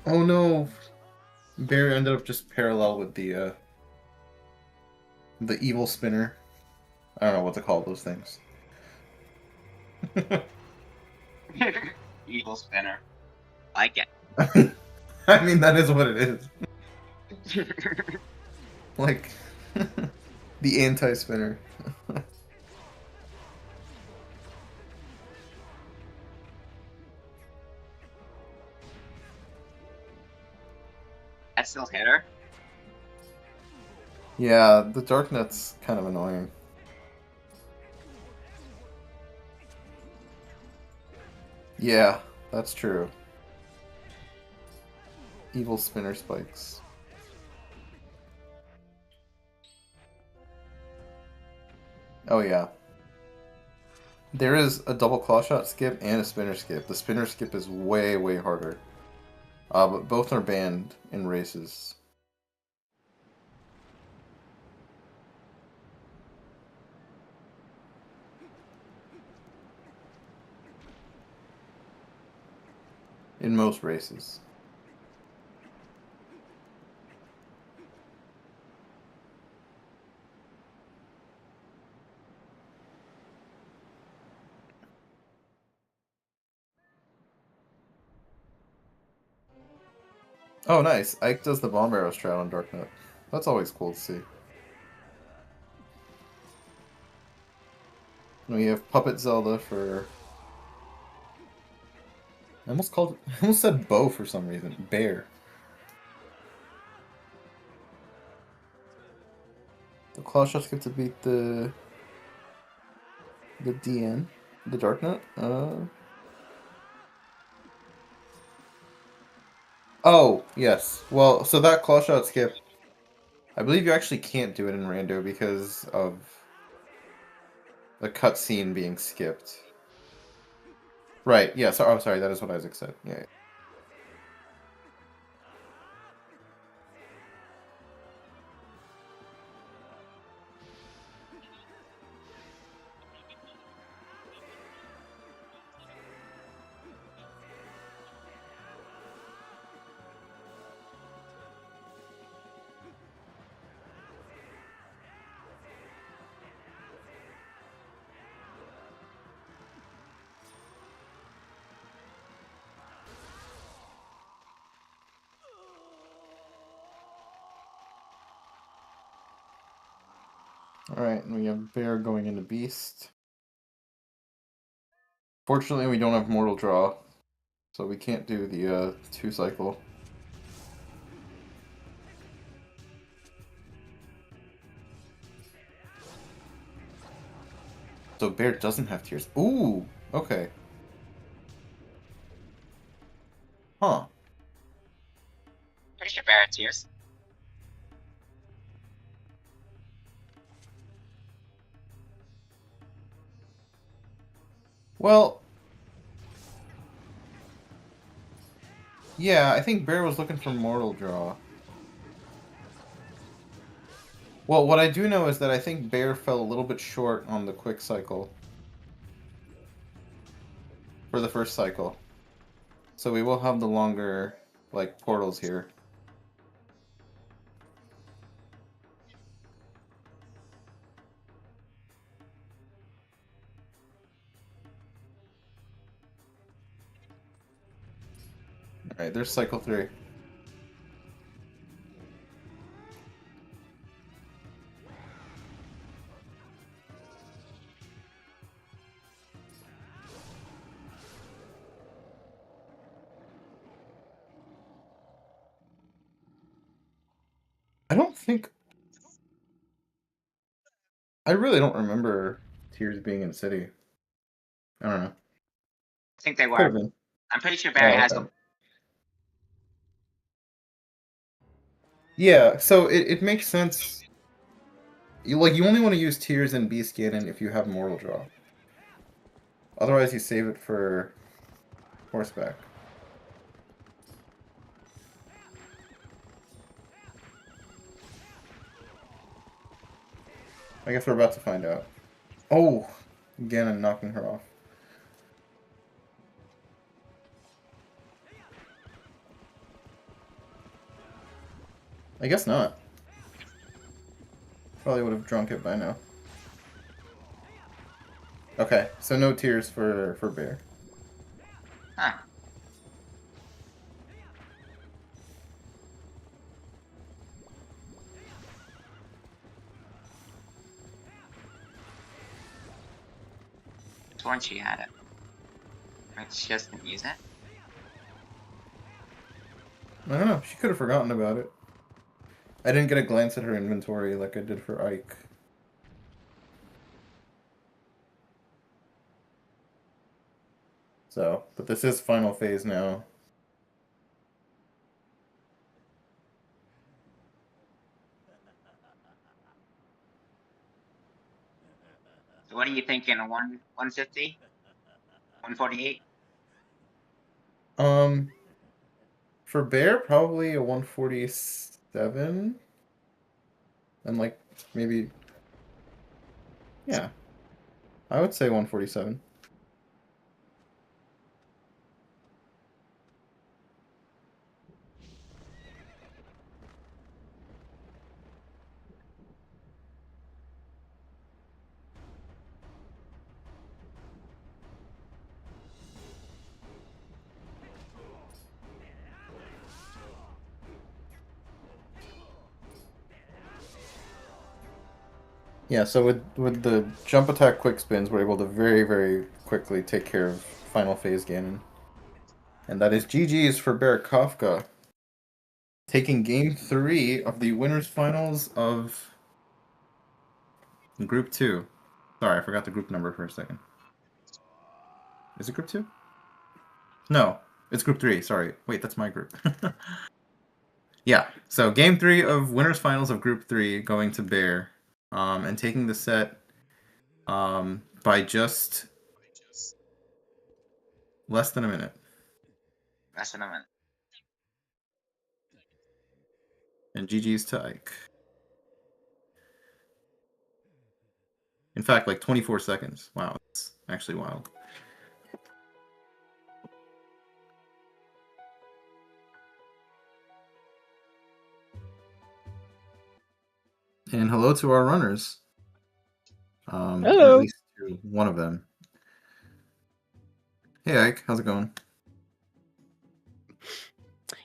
[SPEAKER 2] Oh no! Bear ended up just parallel with the evil spinner. I don't know what to call those things.
[SPEAKER 3] Evil spinner. Like it.
[SPEAKER 2] I mean, that is what it is. Like, the anti-spinner.
[SPEAKER 3] That still hit her.
[SPEAKER 2] Yeah, the Darknet's kind of annoying. Yeah, that's true. Evil spinner spikes. Oh yeah. There is a double claw shot skip and a spinner skip. The spinner skip is way, way harder. But both are banned in races. In most races. Oh, nice. Ike does the bomb arrow strat on Darknet. That's always cool to see. And we have Puppet Zelda for... I almost said bow for some reason. Bear. The claw shots get to beat the DN, the Darknet. Oh, yes. Well, so that claw shot skip, I believe you actually can't do it in Rando because of the cutscene being skipped. Right, yeah, so, oh, sorry, that is what Isaac said. Yeah. Alright, and we have Bear going into Beast. Fortunately, we don't have Mortal Draw, so we can't do the 2-cycle. So Bear doesn't have Tears. Ooh, okay. Huh.
[SPEAKER 3] Pretty sure Bear had tears.
[SPEAKER 2] Well, yeah, I think Bear was looking for Mortal Draw. Well, what I do know is that I think Bear fell a little bit short on the quick cycle for the first cycle. So we will have the longer, like, portals here. Alright, there's cycle 3. I don't think... I really don't remember Tears being in City. I don't know.
[SPEAKER 3] I think they
[SPEAKER 2] Could
[SPEAKER 3] were.
[SPEAKER 2] have been.
[SPEAKER 3] I'm pretty sure Bear has
[SPEAKER 2] okay.
[SPEAKER 3] them.
[SPEAKER 2] Yeah, so it makes sense. You only want to use Tears and Beast Ganon if you have Mortal Draw. Otherwise, you save it for horseback. I guess we're about to find out. Oh, Ganon knocking her off. I guess not. Probably would have drunk it by now. Okay, so no Tears for Bear.
[SPEAKER 3] Huh. Sworn she had it. But she just didn't use it.
[SPEAKER 2] I don't know, she could have forgotten about it. I didn't get a glance at her inventory like I did for Ike. So, but this is final phase now.
[SPEAKER 3] So what are you thinking? 150? 148?
[SPEAKER 2] For Bear, probably a 147. And like, maybe... Yeah. I would say 147. Yeah, so with the jump attack quick spins, we're able to very, very quickly take care of final phase Ganon. And that is GG's for BearKofca. Taking game 3 of the winners finals of Group 2. Sorry, I forgot the group number for a second. Is it Group 2? No, it's Group 3, sorry. Wait, that's my group. Yeah, so game 3 of winners finals of Group 3 going to Bear. And taking the set by just less than a minute.
[SPEAKER 3] Less than a minute.
[SPEAKER 2] And GG's to Ike. In fact, like 24 seconds. Wow, that's actually wild. And hello to our runners.
[SPEAKER 4] Hello.
[SPEAKER 2] At least to one of them. Hey Ike, how's it going?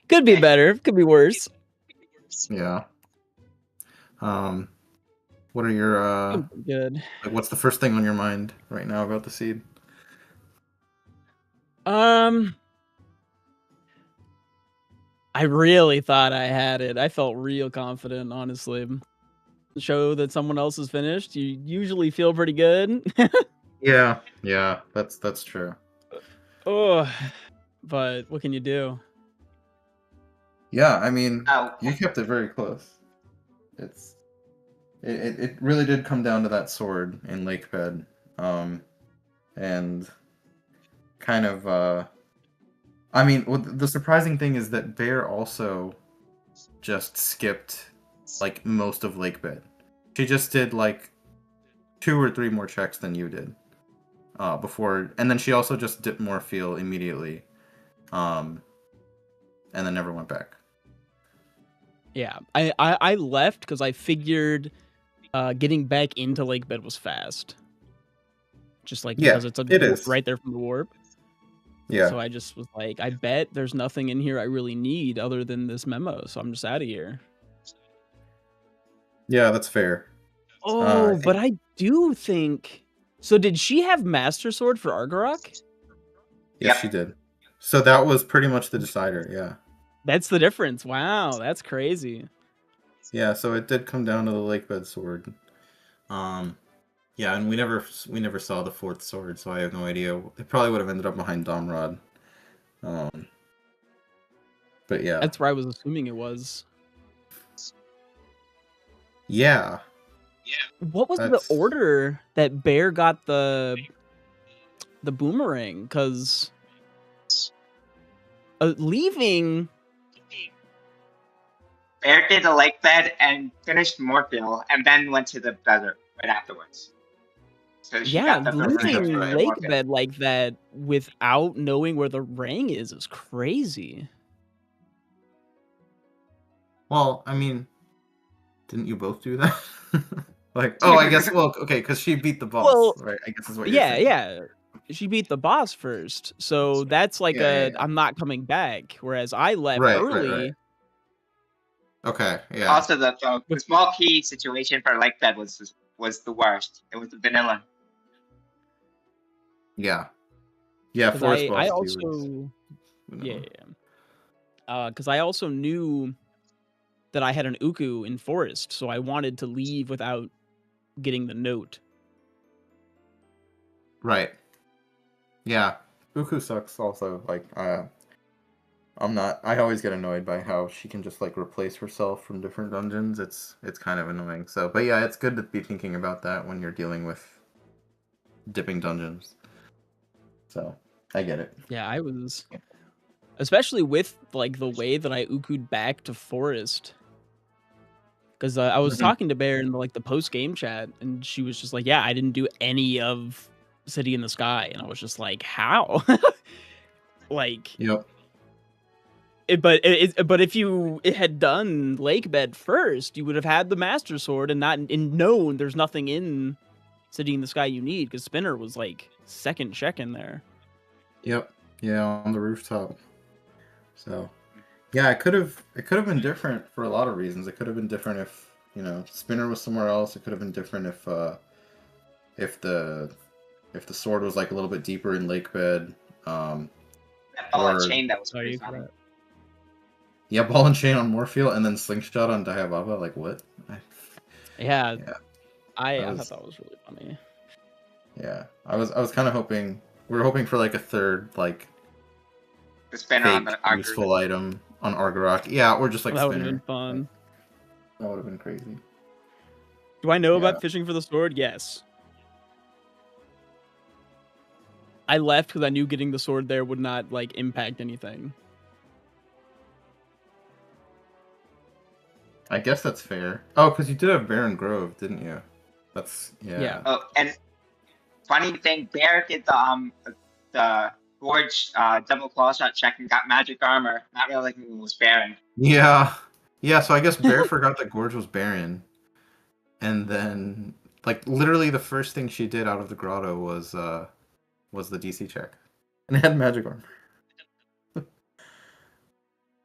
[SPEAKER 4] Could be better. Could be worse.
[SPEAKER 2] Yeah. What are your
[SPEAKER 4] Good.
[SPEAKER 2] like? What's the first thing on your mind right now about the seed?
[SPEAKER 4] I really thought I had it. I felt real confident, honestly. Show that someone else is finished, you usually feel pretty good.
[SPEAKER 2] Yeah, that's true.
[SPEAKER 4] Oh, but what can you do?
[SPEAKER 2] Yeah, I mean,
[SPEAKER 3] Oh,
[SPEAKER 2] you kept it very close. It really did come down to that sword in Lake Bed, and kind of I mean, the surprising thing is that Bear also just skipped like most of Lake Bed. She just did like 2 or 3 more checks than you did before, and then she also just dipped more fuel immediately, and then never went back.
[SPEAKER 4] Yeah, I left because I figured getting back into Lake Bed was fast. Just like
[SPEAKER 2] Yeah,
[SPEAKER 4] because it's
[SPEAKER 2] it is.
[SPEAKER 4] right there from the warp.
[SPEAKER 2] Yeah.
[SPEAKER 4] So I just was like, I bet there's nothing in here I really need other than this memo, so I'm just out of here.
[SPEAKER 2] Yeah, that's fair.
[SPEAKER 4] Oh, but I do think. So did she have Master Sword for Argarok?
[SPEAKER 2] Yes,
[SPEAKER 3] Yep.
[SPEAKER 2] she did. So that was pretty much the decider, yeah.
[SPEAKER 4] That's the difference. Wow, that's crazy.
[SPEAKER 2] Yeah, so it did come down to the Lakebed sword. Yeah, and we never saw the 4th sword, so I have no idea. It probably would have ended up behind Domrod. But yeah.
[SPEAKER 4] That's where I was assuming it was.
[SPEAKER 2] Yeah.
[SPEAKER 4] What was the order that Bear got the boomerang? Because leaving.
[SPEAKER 3] Bear did the lake bed and finished Morphil, and then went to the desert right afterwards. So she
[SPEAKER 4] Yeah,
[SPEAKER 3] got the first
[SPEAKER 4] leaving
[SPEAKER 3] right.
[SPEAKER 4] Lake Bed like that without knowing where the rang is crazy.
[SPEAKER 2] Well, I mean, didn't you both do that? Like, oh, I guess, well, okay, because she beat the boss,
[SPEAKER 4] Well,
[SPEAKER 2] right? I guess is what you're saying.
[SPEAKER 4] Yeah. She beat the boss first, so that's like I'm not coming back. Whereas I left early.
[SPEAKER 2] Right. Okay, yeah.
[SPEAKER 3] Also, the small key situation for Lake Bed was the worst. It was the vanilla.
[SPEAKER 2] Yeah. Yeah, Forest Boss.
[SPEAKER 4] I also because I also knew that I had an Uku in Forest, so I wanted to leave without getting the note.
[SPEAKER 2] Right. Yeah. Uku sucks also. Like, I always get annoyed by how she can just, like, replace herself from different dungeons. It's kind of annoying. So, but yeah, it's good to be thinking about that when you're dealing with dipping dungeons. So, I get it.
[SPEAKER 4] Yeah, I was... Especially with, like, the way that I Uku'd back to Forest. Because I was talking to Bear in, like, the post-game chat, and she was just like, yeah, I didn't do any of City in the Sky. And I was just like, how? Like...
[SPEAKER 2] Yep.
[SPEAKER 4] But if you had done Lakebed first, you would have had the Master Sword and known there's nothing in City in the Sky you need, because Spinner was like second check in there.
[SPEAKER 2] Yep. Yeah, on the rooftop. So, yeah, it could have been different for a lot of reasons. It could have been different if, you know, Spinner was somewhere else. It could have been different if the sword was like a little bit deeper in Lakebed.
[SPEAKER 3] That ball and chain that was pretty funny.
[SPEAKER 2] Yeah, ball and chain on Morphil and then slingshot on Diababa. Like, what?
[SPEAKER 4] Yeah. I thought that was really funny.
[SPEAKER 2] Yeah, I was kind of hoping. We were hoping for like a third, like,
[SPEAKER 3] the spinner on the
[SPEAKER 2] useful item on Argarok. Yeah, or just like
[SPEAKER 4] that
[SPEAKER 2] spinner.
[SPEAKER 4] Would have been fun.
[SPEAKER 2] That would have been crazy.
[SPEAKER 4] Do I know about fishing for the sword? Yes. I left because I knew getting the sword there would not like impact anything.
[SPEAKER 2] I guess that's fair. Oh, because you did have Baron Grove, didn't you? That's
[SPEAKER 4] Yeah.
[SPEAKER 3] Oh, and funny thing, Bear did the Gorge double claw shot check and got magic armor, not realizing it was Baron.
[SPEAKER 2] Yeah. So I guess Bear forgot that Gorge was Baron, and then like literally the first thing she did out of the grotto was the DC check, and it had magic armor,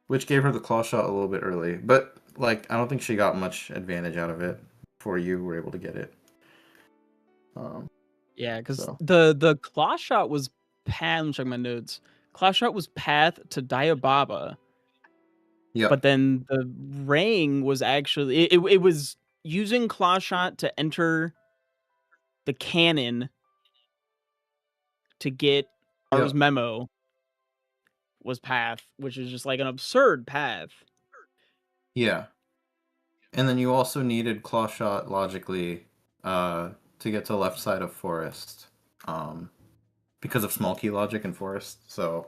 [SPEAKER 2] which gave her the claw shot a little bit early, but like I don't think she got much advantage out of it before you were able to get it.
[SPEAKER 4] Yeah, because
[SPEAKER 2] So.
[SPEAKER 4] the claw shot was path. Let me check my notes. Claw shot was path to Diababa.
[SPEAKER 2] Yeah.
[SPEAKER 4] But then the ring was actually it was using claw shot to enter the cannon to get Haru's memo was path, which is just like an absurd path.
[SPEAKER 2] Yeah. And then you also needed claw shot logically to get to the left side of forest. Because of small key logic in forest. So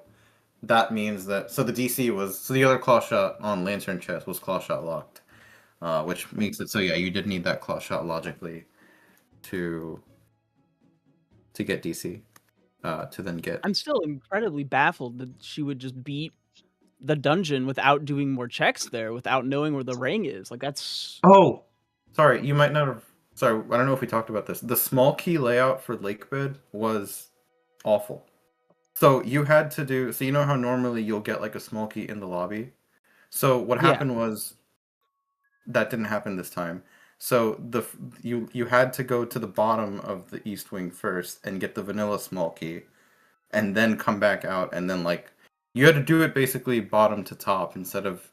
[SPEAKER 2] that means that the DC was the other claw shot on lantern chest was claw shot locked. Which makes it so yeah, you did need that claw shot logically to get DC. To then get.
[SPEAKER 4] I'm still incredibly baffled that she would just beat the dungeon without doing more checks there, without knowing where the ring is. Like that's.
[SPEAKER 2] Oh, sorry. You might not have. Sorry, I don't know if we talked about this. The small key layout for Lakebed was awful. So you had to do. So you know how normally you'll get like a small key in the lobby. So what happened was that didn't happen this time. So you had to go to the bottom of the east wing first and get the vanilla small key, and then come back out, and then like you had to do it basically bottom to top instead of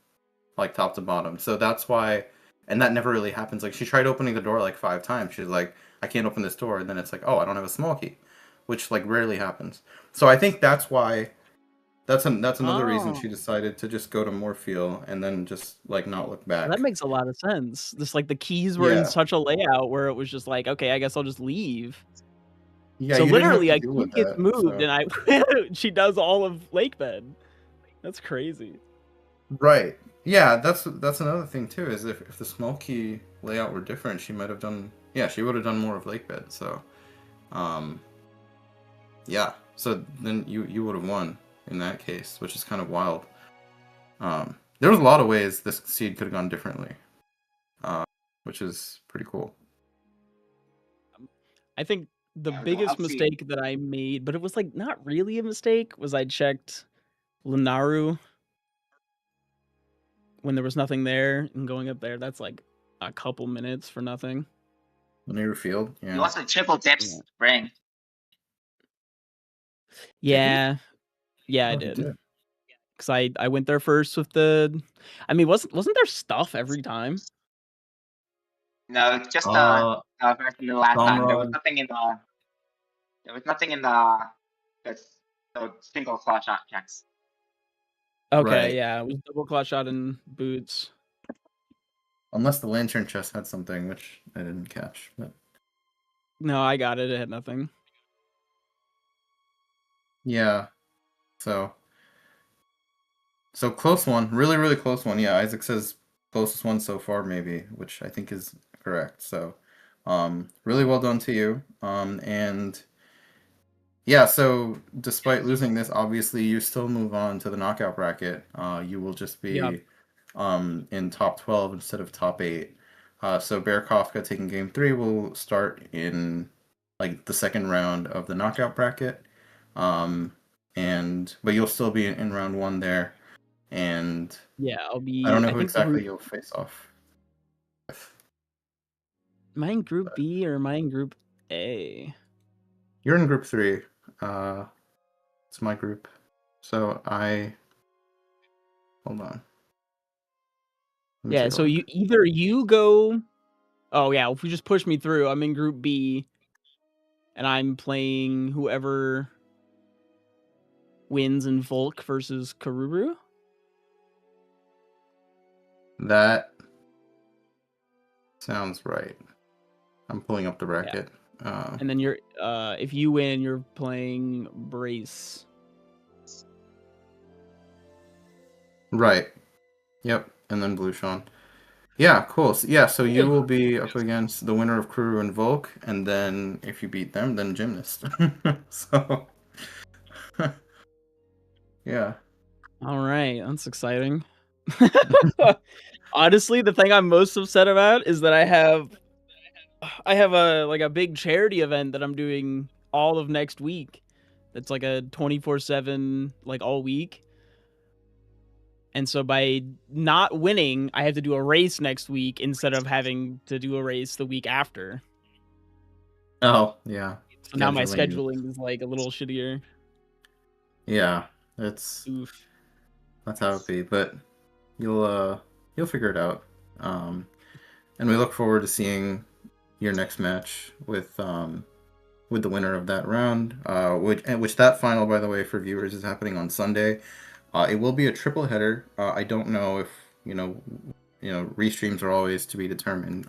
[SPEAKER 2] like top to bottom. So that's why, and that never really happens. Like she tried opening the door like 5 times. She's like, I can't open this door, and then it's like, oh, I don't have a small key, which like rarely happens. So I think that's why. That's another reason she decided to just go to Morpheal and then just like not look back.
[SPEAKER 4] That makes a lot of sense. Just like the keys were in such a layout where it was just like, okay, I guess I'll just leave.
[SPEAKER 2] Yeah,
[SPEAKER 4] so
[SPEAKER 2] you
[SPEAKER 4] literally,
[SPEAKER 2] didn't have to
[SPEAKER 4] I key gets moved, and she does all of Lakebed. That's crazy.
[SPEAKER 2] Right. Yeah, that's another thing too. Is if the small key layout were different, she might have done. Yeah, she would have done more of Lakebed. So, yeah. So then you would have won in that case, which is kind of wild. There was a lot of ways this seed could have gone differently, which is pretty cool.
[SPEAKER 4] I think the biggest mistake that I made, but it was like not really a mistake, was I checked Lunaru when there was nothing there, and going up there, that's like a couple minutes for nothing.
[SPEAKER 2] Lunaru Field, yeah.
[SPEAKER 3] You also triple dips ring.
[SPEAKER 4] Yeah, I did. Because I went there first with the. I mean, wasn't there stuff every time?
[SPEAKER 3] No, just the version the last time. There was nothing in the. There was nothing in the single claw shot checks.
[SPEAKER 4] Okay, yeah, it was double claw shot and boots.
[SPEAKER 2] Unless the lantern chest had something, which I didn't catch. But
[SPEAKER 4] no, I got it. It had nothing.
[SPEAKER 2] Yeah. So close one. Really, really close one. Yeah, Isaac says closest one so far, maybe, which I think is correct. So really well done to you. And yeah, so despite losing this, obviously you still move on to the knockout bracket. You will just be in top 12 instead of top 8. So BearKofca taking game 3 will start in like the second round of the knockout bracket. But you'll still be in round 1 there. And
[SPEAKER 4] yeah, I'll be.
[SPEAKER 2] I don't know who exactly you'll face off.
[SPEAKER 4] Am I in Group B or am I in Group A?
[SPEAKER 2] You're in Group 3. It's my group. So hold on.
[SPEAKER 4] Yeah, so you go. Oh yeah, if you just push me through, I'm in Group B, and I'm playing whoever wins in Volk versus Karuru.
[SPEAKER 2] That sounds right. I'm pulling up the bracket. Yeah.
[SPEAKER 4] And then you're if you win, you're playing Brace.
[SPEAKER 2] Right. Yep. And then Blue Sean. Yeah, cool. So, yeah, so you will be up against the winner of Karuru and Volk, and then if you beat them, then Gymnast. So yeah.
[SPEAKER 4] All right, that's exciting. Honestly, the thing I'm most upset about is that I have a big charity event that I'm doing all of next week. That's like a 24/7 like all week. And so by not winning, I have to do a race next week instead of having to do a race the week after.
[SPEAKER 2] Oh, yeah.
[SPEAKER 4] So now my
[SPEAKER 2] Scheduling.
[SPEAKER 4] scheduling is like a little shittier.
[SPEAKER 2] Yeah, that's
[SPEAKER 4] Oof.
[SPEAKER 2] how it be. But you'll figure it out. And we look forward to seeing your next match with the winner of that round. Which that final, by the way, for viewers, is happening on Sunday. It will be a triple header. I don't know if restreams are always to be determined.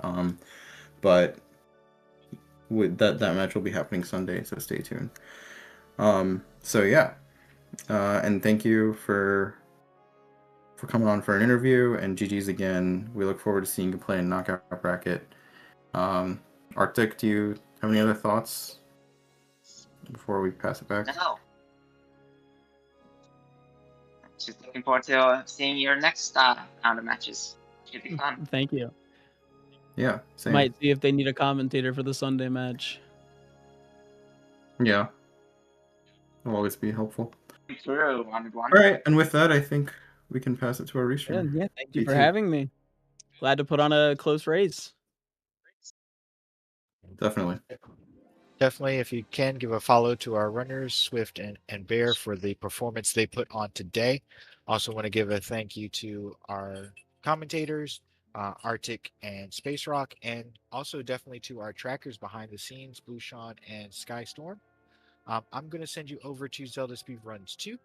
[SPEAKER 2] But with that match will be happening Sunday, so stay tuned. So yeah, and thank you for coming on for an interview, and GG's again. We look forward to seeing you play in Knockout Bracket. Arctic, do you have any other thoughts before we pass it back?
[SPEAKER 3] No. Just looking forward to seeing your next round of matches. Should be fun.
[SPEAKER 4] Thank you.
[SPEAKER 2] Yeah, same.
[SPEAKER 4] Might see if they need a commentator for the Sunday match.
[SPEAKER 2] Yeah. Will always be helpful.
[SPEAKER 3] True, 1-1.
[SPEAKER 2] All right, and with that, I think we can pass it to our restreamer.
[SPEAKER 4] Yeah, thank you for
[SPEAKER 2] BT.
[SPEAKER 4] having me. Glad to put on a close race.
[SPEAKER 2] Definitely.
[SPEAKER 5] Definitely, if you can, give a follow to our runners, Swift and Bear, for the performance they put on today. Also want to give a thank you to our commentators, Arctic and Space Rock, and also definitely to our trackers behind the scenes, Blue Sean and Skystorm. I'm going to send you over to ZeldaSpeedRuns 2.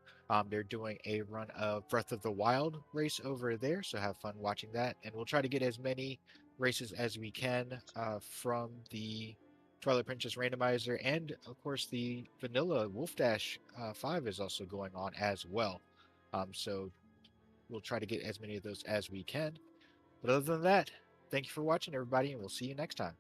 [SPEAKER 5] They're doing a run of Breath of the Wild race over there, so have fun watching that. And we'll try to get as many races as we can from the Twilight Princess Randomizer, and of course the Vanilla Wolf Dash 5 is also going on as well. So we'll try to get as many of those as we can. But other than that, thank you for watching, everybody, and we'll see you next time.